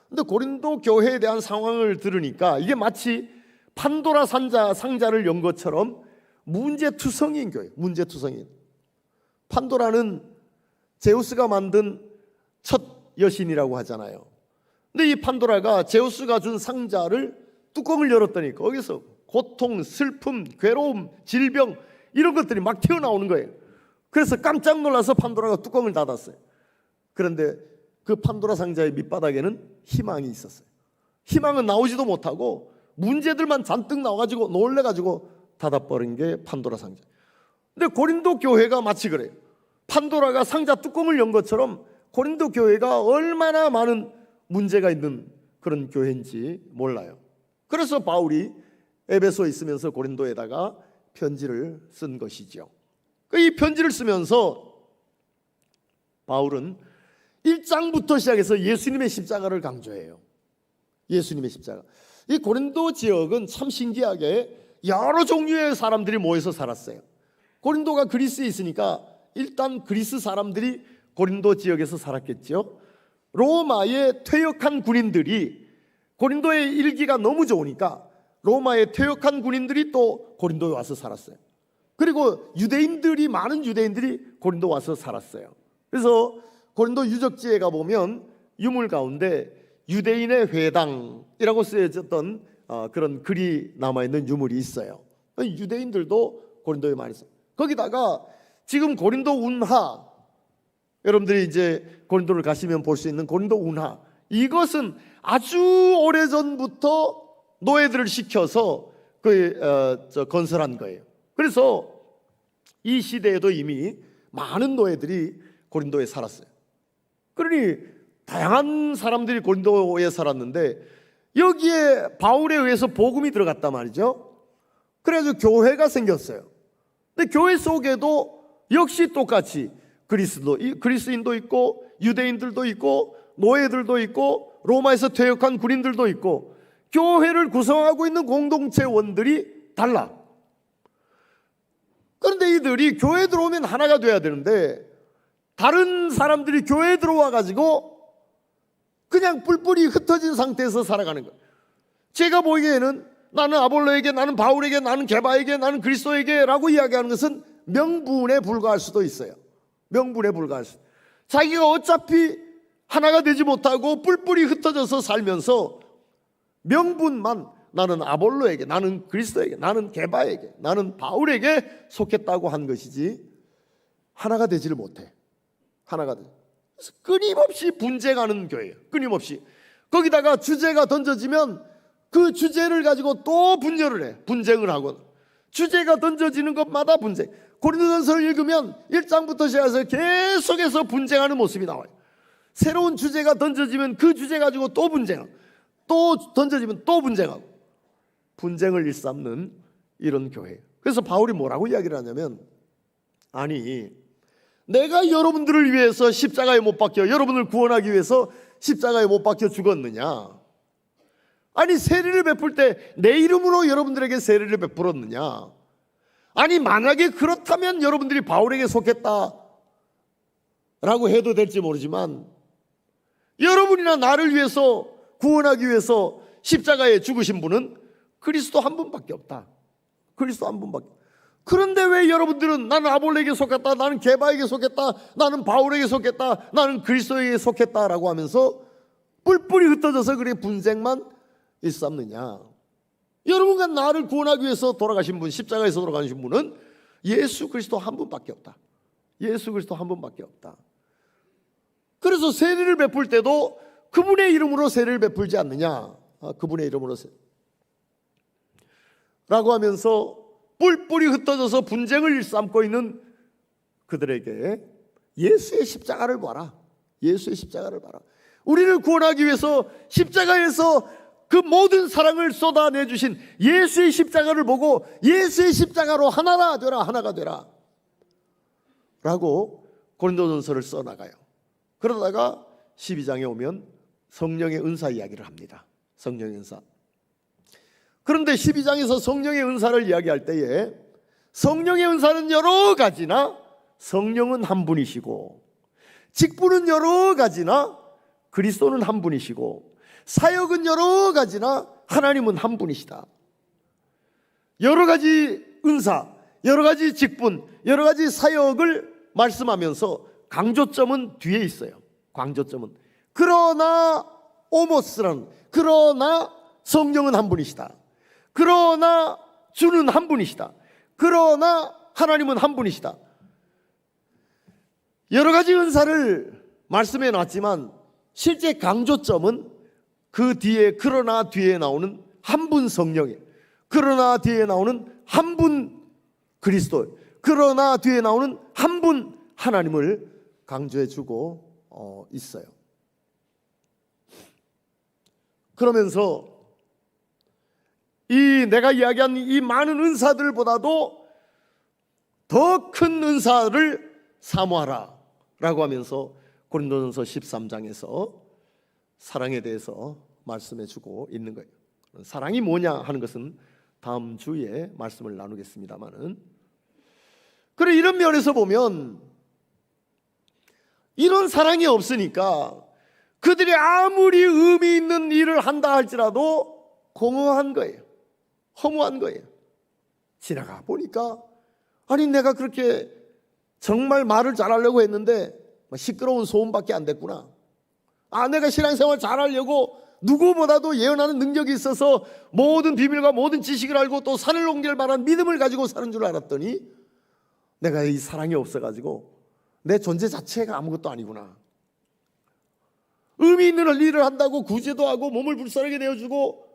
근데 고린도 교회에 대한 상황을 들으니까 이게 마치 판도라 상자를 연 것처럼 문제투성이인 교회, 문제투성이. 판도라는 제우스가 만든 첫 여신이라고 하잖아요. 근데 이 판도라가 제우스가 준 상자를 뚜껑을 열었더니 거기서 고통, 슬픔, 괴로움, 질병 이런 것들이 막 튀어나오는 거예요. 그래서 깜짝 놀라서 판도라가 뚜껑을 닫았어요. 그런데 그 판도라 상자의 밑바닥에는 희망이 있었어요. 희망은 나오지도 못하고 문제들만 잔뜩 나와가지고 놀래가지고 닫아버린 게 판도라 상자. 근데 고린도 교회가 마치 그래요. 판도라가 상자 뚜껑을 연 것처럼 고린도 교회가 얼마나 많은 문제가 있는 그런 교회인지 몰라요. 그래서 바울이 에베소에 있으면서 고린도에다가 편지를 쓴 것이죠. 이 편지를 쓰면서 바울은 1장부터 시작해서 예수님의 십자가를 강조해요. 예수님의 십자가. 이 고린도 지역은 참 신기하게 여러 종류의 사람들이 모여서 살았어요. 고린도가 그리스에 있으니까 일단 그리스 사람들이 고린도 지역에서 살았겠죠. 로마의 퇴역한 군인들이 고린도의 일기가 너무 좋으니까 로마의 퇴역한 군인들이 또 고린도에 와서 살았어요. 그리고 유대인들이, 많은 유대인들이 고린도 와서 살았어요. 그래서 고린도 유적지에 가보면 유물 가운데 유대인의 회당이라고 쓰여졌던 그런 글이 남아있는 유물이 있어요. 유대인들도 고린도에 많이 있어요. 거기다가 지금 고린도 운하, 여러분들이 이제 고린도를 가시면 볼 수 있는 고린도 운하, 이것은 아주 오래전부터 노예들을 시켜서 건설한 거예요. 그래서 이 시대에도 이미 많은 노예들이 고린도에 살았어요. 그러니 다양한 사람들이 고린도에 살았는데 여기에 바울에 의해서 복음이 들어갔단 말이죠. 그래서 교회가 생겼어요. 근데 교회 속에도 역시 똑같이 그리스인도 있고 유대인들도 있고 노예들도 있고 로마에서 퇴역한 군인들도 있고 교회를 구성하고 있는 공동체원들이 달라. 그런데 이들이 교회 들어오면 하나가 돼야 되는데 다른 사람들이 교회에 들어와 가지고 그냥 뿔뿔이 흩어진 상태에서 살아가는 거예요. 제가 보기에는 나는 아볼로에게, 나는 바울에게, 나는 게바에게, 나는 그리스도에게 라고 이야기하는 것은 명분에 불과할 수도 있어요. 명분에 불과할 수. 자기가 어차피 하나가 되지 못하고 뿔뿔이 흩어져서 살면서 명분만 나는 아볼로에게, 나는 그리스도에게, 나는 게바에게, 나는 바울에게 속했다고 한 것이지 하나가 되지를 못해. 하나가 되지. 끊임없이 분쟁하는 교회예요. 끊임없이. 거기다가 주제가 던져지면 그 주제를 가지고 또 분열을 해. 분쟁을 하고. 주제가 던져지는 것마다 분쟁. 고린도전서를 읽으면 1장부터 시작해서 계속해서 분쟁하는 모습이 나와요. 새로운 주제가 던져지면 그 주제 가지고 또 분쟁하고, 또 던져지면 또 분쟁하고, 분쟁을 일삼는 이런 교회예요. 그래서 바울이 뭐라고 이야기를 하냐면, 아니 내가 여러분들을 위해서 십자가에 못 박혀, 여러분을 구원하기 위해서 십자가에 못 박혀 죽었느냐? 아니 세례를 베풀 때 내 이름으로 여러분들에게 세례를 베풀었느냐? 아니 만약에 그렇다면 여러분들이 바울에게 속했다 라고 해도 될지 모르지만 여러분이나 나를 위해서 구원하기 위해서 십자가에 죽으신 분은 그리스도 한 분밖에 없다. 그리스도 한 분밖에. 그런데 왜 여러분들은 나는 아볼로에게 속했다, 나는 게바에게 속했다, 나는 바울에게 속했다, 나는 그리스도에게 속했다라고 하면서 뿔뿔이 흩어져서 그래 분쟁만 일삼느냐? 여러분과 나를 구원하기 위해서 돌아가신 분, 십자가에서 돌아가신 분은 예수 그리스도 한 분밖에 없다. 예수 그리스도 한 분밖에 없다. 그래서 세례를 베풀 때도 그분의 이름으로 세례를 베풀지 않느냐? 그분의 이름으로 라고 하면서 뿔뿔이 흩어져서 분쟁을 일삼고 있는 그들에게 예수의 십자가를 봐라. 예수의 십자가를 봐라. 우리를 구원하기 위해서 십자가에서 그 모든 사랑을 쏟아내주신 예수의 십자가를 보고 예수의 십자가로 하나가 되라, 하나가 되라 라고 고린도전서를 써나가요. 그러다가 12장에 오면 성령의 은사 이야기를 합니다. 성령의 은사. 그런데 12장에서 성령의 은사를 이야기할 때에 성령의 은사는 여러 가지나 성령은 한 분이시고 직분은 여러 가지나 그리스도는 한 분이시고 사역은 여러 가지나 하나님은 한 분이시다. 여러 가지 은사, 여러 가지 직분, 여러 가지 사역을 말씀하면서 강조점은 뒤에 있어요. 강조점은. 그러나 오모스라는, 그러나 성령은 한 분이시다. 그러나 주는 한 분이시다. 그러나 하나님은 한 분이시다. 여러 가지 은사를 말씀해 놨지만 실제 강조점은 그 뒤에, 그러나 뒤에 나오는 한 분 성령이, 그러나 뒤에 나오는 한 분 그리스도, 그러나 뒤에 나오는 한 분 하나님을 강조해주고 있어요. 그러면서 이 내가 이야기한 이 많은 은사들보다도 더 큰 은사를 사모하라 라고 하면서 고린도전서 13장에서 사랑에 대해서 말씀해주고 있는 거예요. 사랑이 뭐냐 하는 것은 다음 주에 말씀을 나누겠습니다만은, 그래 이런 면에서 보면 이런 사랑이 없으니까 그들이 아무리 의미 있는 일을 한다 할지라도 공허한 거예요. 허무한 거예요. 지나가 보니까 아니 내가 그렇게 정말 말을 잘하려고 했는데 시끄러운 소음밖에 안 됐구나. 내가 신앙생활 잘하려고 누구보다도 예언하는 능력이 있어서 모든 비밀과 모든 지식을 알고 또 산을 옮길 만한 믿음을 가지고 사는 줄 알았더니 내가 이 사랑이 없어가지고 내 존재 자체가 아무것도 아니구나. 의미 있는 일을 한다고 구제도 하고 몸을 불쌍하게 내어주고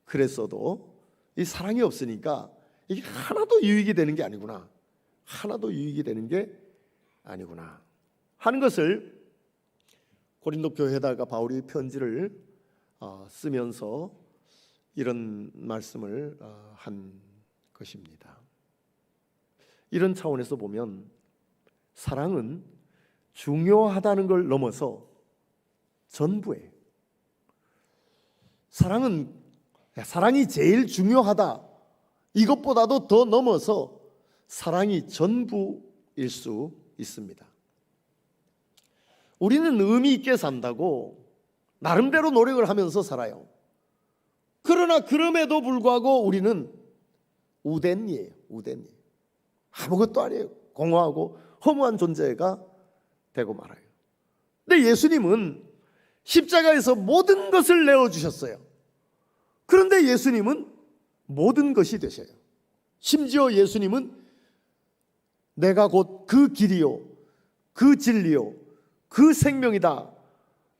그랬어도 이 사랑이 없으니까 이게 하나도 유익이 되는 게 아니구나. 하나도 유익이 되는 게 아니구나 하는 것을 고린도 교회에다가 바울이 편지를 쓰면서 이런 말씀을 한 것입니다. 이런 차원에서 보면 사랑은 중요하다는 걸 넘어서 전부예요. 사랑이 제일 중요하다, 이것보다도 더 넘어서 사랑이 전부일 수 있습니다. 우리는 의미 있게 산다고 나름대로 노력을 하면서 살아요. 그러나 그럼에도 불구하고 우리는 우댄이에요. 우댄이 아무것도 아니에요. 공허하고 허무한 존재가 되고 말아요. 근데 예수님은 십자가에서 모든 것을 내어주셨어요. 그런데 예수님은 모든 것이 되셔요. 심지어 예수님은 내가 곧 그 길이요 그 진리요 그 생명이다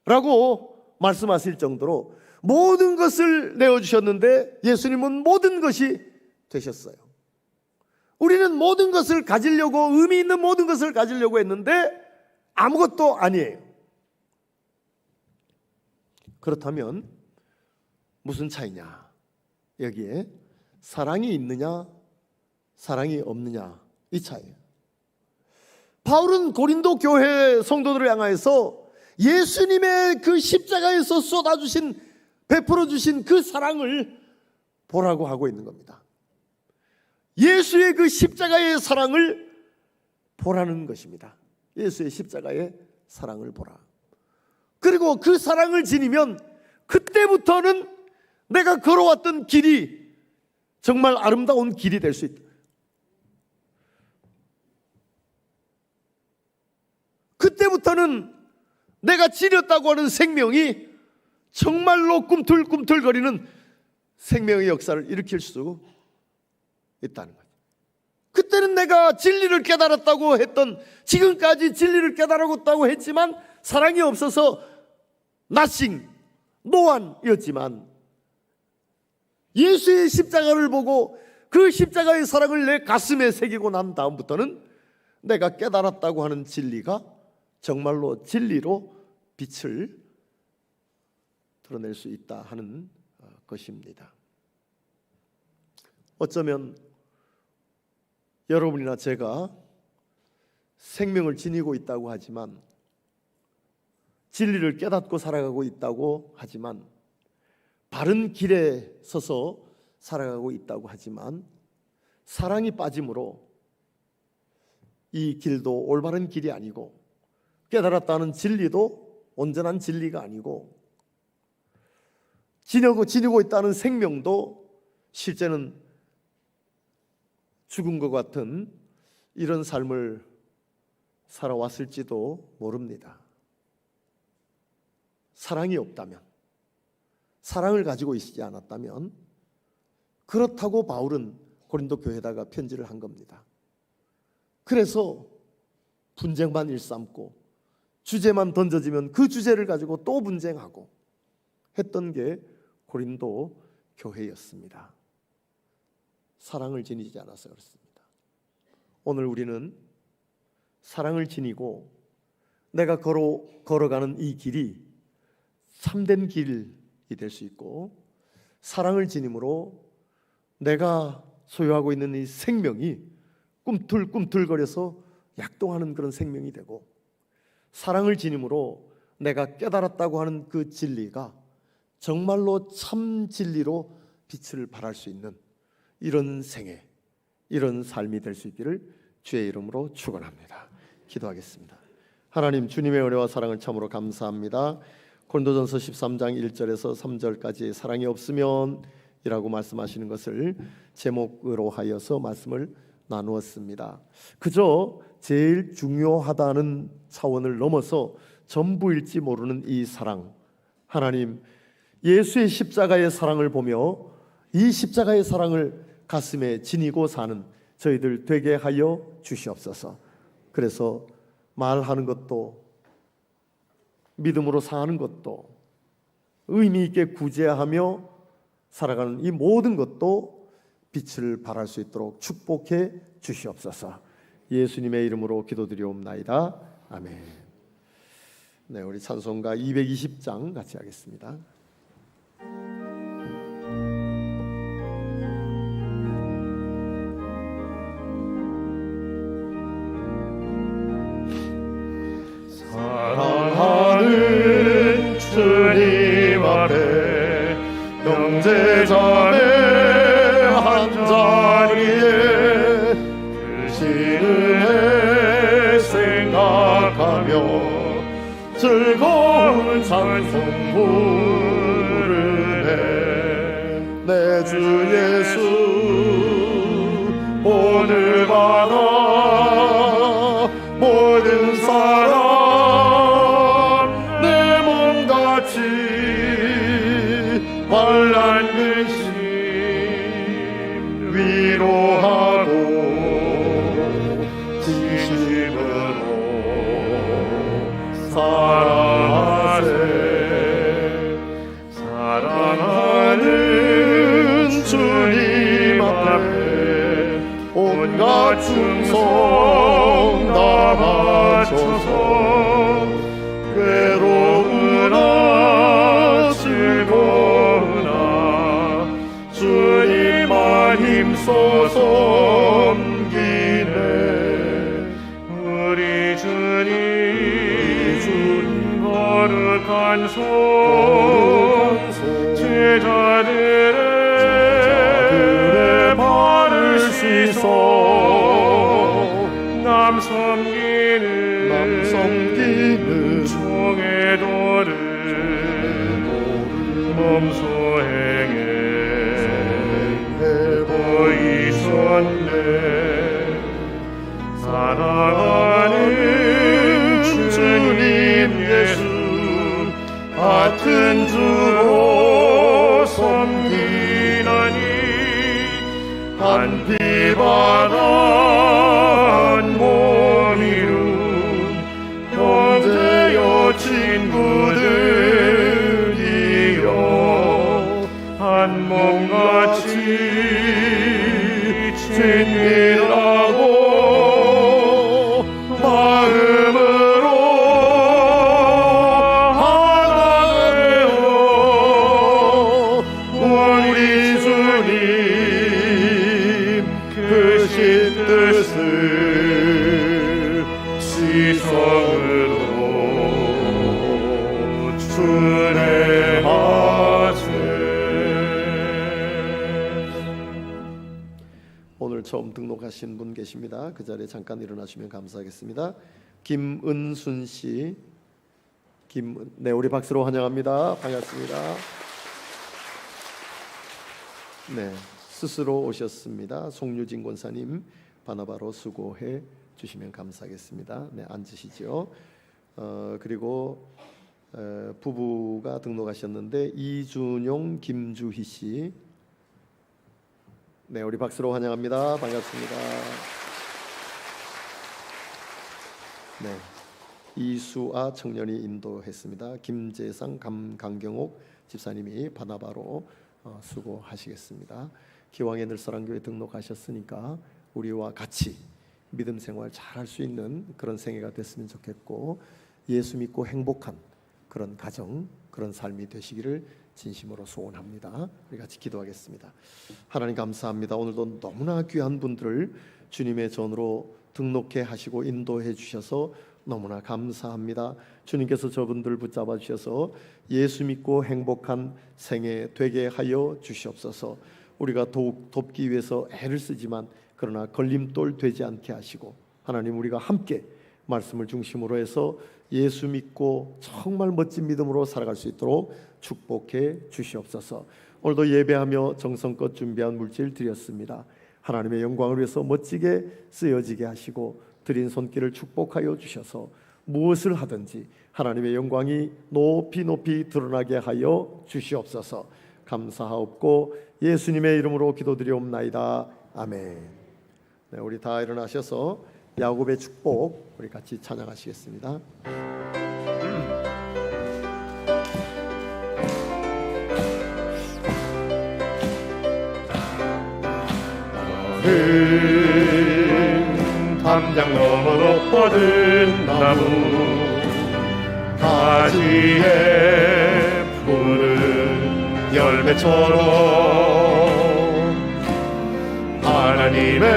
라고 말씀하실 정도로 모든 것을 내어주셨는데 예수님은 모든 것이 되셨어요. 우리는 모든 것을 가지려고, 의미 있는 모든 것을 가지려고 했는데 아무것도 아니에요. 그렇다면 무슨 차이냐? 여기에 사랑이 있느냐 사랑이 없느냐, 이 차이예요. 바울은 고린도 교회 성도들을 향하여서 예수님의 그 십자가에서 쏟아주신, 베풀어 주신 그 사랑을 보라고 하고 있는 겁니다. 예수의 그 십자가의 사랑을 보라는 것입니다. 예수의 십자가의 사랑을 보라. 그리고 그 사랑을 지니면 그때부터는 내가 걸어왔던 길이 정말 아름다운 길이 될 수 있다. 그때부터는 내가 지렸다고 하는 생명이 정말로 꿈틀꿈틀거리는 생명의 역사를 일으킬 수 있다는 거죠. 그때는 내가 진리를 깨달았다고 했던, 지금까지 진리를 깨달았다고 했지만 사랑이 없어서 nothing, 노안이었지만 예수의 십자가를 보고 그 십자가의 사랑을 내 가슴에 새기고 난 다음부터는 내가 깨달았다고 하는 진리가 정말로 진리로 빛을 드러낼 수 있다 하는 것입니다. 어쩌면 여러분이나 제가 생명을 지니고 있다고 하지만, 진리를 깨닫고 살아가고 있다고 하지만, 바른 길에 서서 살아가고 있다고 하지만 사랑이 빠짐으로 이 길도 올바른 길이 아니고, 깨달았다는 진리도 온전한 진리가 아니고, 지니고 있다는 생명도 실제는 죽은 것 같은 이런 삶을 살아왔을지도 모릅니다. 사랑이 없다면, 사랑을 가지고 있지 않았다면, 그렇다고 바울은 고린도 교회에다가 편지를 한 겁니다. 그래서 분쟁만 일삼고 주제만 던져지면 그 주제를 가지고 또 분쟁하고 했던 게 고린도 교회였습니다. 사랑을 지니지 않아서 그렇습니다. 오늘 우리는 사랑을 지니고 내가 걸어가는 이 길이 참된 길이 될 수 있고, 사랑을 지님으로 내가 소유하고 있는 이 생명이 꿈틀꿈틀거려서 약동하는 그런 생명이 되고, 사랑을 지님으로 내가 깨달았다고 하는 그 진리가 정말로 참 진리로 빛을 발할 수 있는 이런 생애, 이런 삶이 될 수 있기를 주의 이름으로 축원합니다. 기도하겠습니다. 하나님, 주님의 은혜와 사랑을 참으로 감사합니다. 고린도전서 13장 1절에서 3절까지 사랑이 없으면 이라고 말씀하시는 것을 제목으로 하여서 말씀을 나누었습니다. 그저 제일 중요하다는 차원을 넘어서 전부일지 모르는 이 사랑, 하나님, 예수의 십자가의 사랑을 보며 이 십자가의 사랑을 가슴에 지니고 사는 저희들 되게 하여 주시옵소서. 그래서 말하는 것도, 믿음으로 사는 것도, 의미 있게 구제하며 살아가는 이 모든 것도 빛을 발할 수 있도록 축복해 주시옵소서. 예수님의 이름으로 기도드리옵나이다. 아멘. 네, 우리 찬송가 220장 같이 하겠습니다. 사랑하는 주님 앞에 형제자매 한자리에 그 시름에 생각하며 즐거운 찬송 부르네. 내 주 예수 오늘 받아 모든 사람 내 몸같이 환난 근심 위로하고 진심으로 사랑하세. 사랑하는 주님 앞에 온갖 충성 다 바쳐서 괴로우나 즐거우나 주님만 힘써 섬기네. 우리 주님 거룩한 손 제자들의 발을 씻어 남 섬기는 종의 도를 몸소 행해 보이셨네. 사랑하는 주님 예수 같은 주로 섬기나니 한 피바다 한 몸이룬 형제여 친구들이여 한 몸같이 친밀하고 마음으로 하나 되어 우리 주님 크신 뜻을 시성으로 준행하세. 오늘 처음 등록하신 분 계십니다. 그 자리에 잠깐 일어나시면 감사하겠습니다. 김은순 씨, 네, 우리 박수로 환영합니다. 반갑습니다. 네, 스스로 오셨습니다. 송유진 권사님, 바나바로 수고해 주시면 감사하겠습니다. 네, 앉으시죠. 그리고 부부가 등록하셨는데 이준용, 김주희 씨, 네, 우리 박수로 환영합니다. 반갑습니다. 네, 이수아 청년이 인도했습니다. 김재상, 강경옥 집사님이 바나바로 수고하시겠습니다. 기왕에 늘사랑교회 등록하셨으니까 우리와 같이 믿음 생활 잘할 수 있는 그런 생애가 됐으면 좋겠고, 예수 믿고 행복한 그런 가정, 그런 삶이 되시기를 진심으로 소원합니다. 우리 같이 기도하겠습니다. 하나님 감사합니다. 오늘도 너무나 귀한 분들을 주님의 전으로 등록해 하시고 인도해 주셔서 너무나 감사합니다. 주님께서 저분들 붙잡아 주셔서 예수 믿고 행복한 생애 되게 하여 주시옵소서. 우리가 더욱 돕기 위해서 애를 쓰지만 그러나 걸림돌 되지 않게 하시고, 하나님 우리가 함께 말씀을 중심으로 해서 예수 믿고 정말 멋진 믿음으로 살아갈 수 있도록 축복해 주시옵소서. 오늘도 예배하며 정성껏 준비한 물질 드렸습니다. 하나님의 영광을 위해서 멋지게 쓰여지게 하시고 드린 손길을 축복하여 주셔서 무엇을 하든지 하나님의 영광이 높이 높이 드러나게 하여 주시옵소서. 감사하옵고 예수님의 이름으로 기도드리옵나이다. 아멘. 네, 우리 다 일어나셔서 야곱의 축복 우리 같이 찬양하시겠습니다. 담장 너머로 뻗은 나무 가지에 푸른 열매처럼 하나님의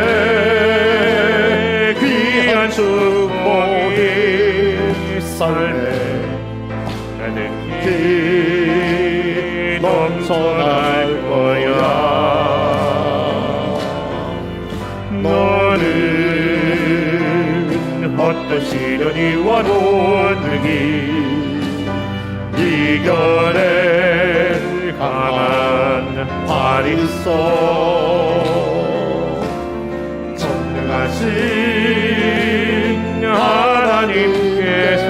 귀한 축복이 삶에 가득히 넘쳐날 거야. 너는 어떤 시련이 와도 능히 이겨낼 강한 발이 있어. 전능하신 하나님께서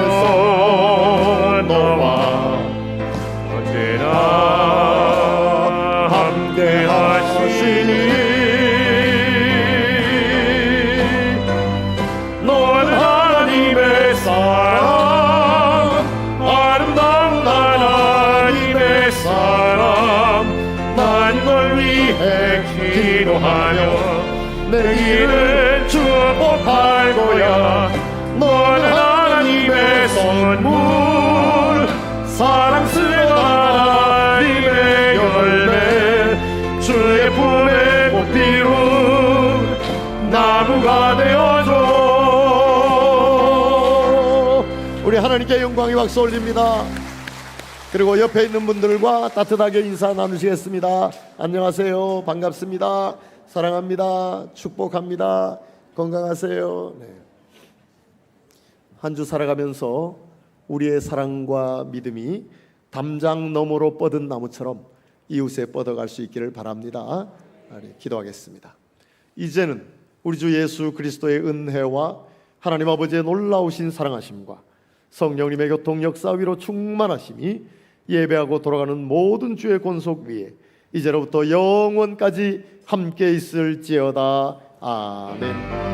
너와 언제나 함께 하시니 넌 하나님의 사람, 아름다운 하나님의 사람. 난 널 위해 기도하며 내 길을 축복할 거야. 넌 하나님의 선물, 사랑스러운 하나님의 열매, 주의 품에 못 피운 나무가 되어줘. 우리 하나님께 영광의 박수 올립니다. 그리고 옆에 있는 분들과 따뜻하게 인사 나누시겠습니다. 안녕하세요. 반갑습니다. 사랑합니다. 축복합니다. 건강하세요. 네. 한 주 살아가면서 우리의 사랑과 믿음이 담장 너머로 뻗은 나무처럼 이웃에 뻗어갈 수 있기를 바랍니다. 기도하겠습니다. 이제는 우리 주 예수 그리스도의 은혜와 하나님 아버지의 놀라우신 사랑하심과 성령님의 교통 역사 위로 충만하심이 예배하고 돌아가는 모든 주의 권속 위에 이제로부터 영원까지 함께 있을지어다. 아멘.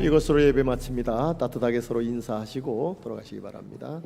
이것으로 예배 마칩니다. 따뜻하게 서로 인사하시고 돌아가시기 바랍니다.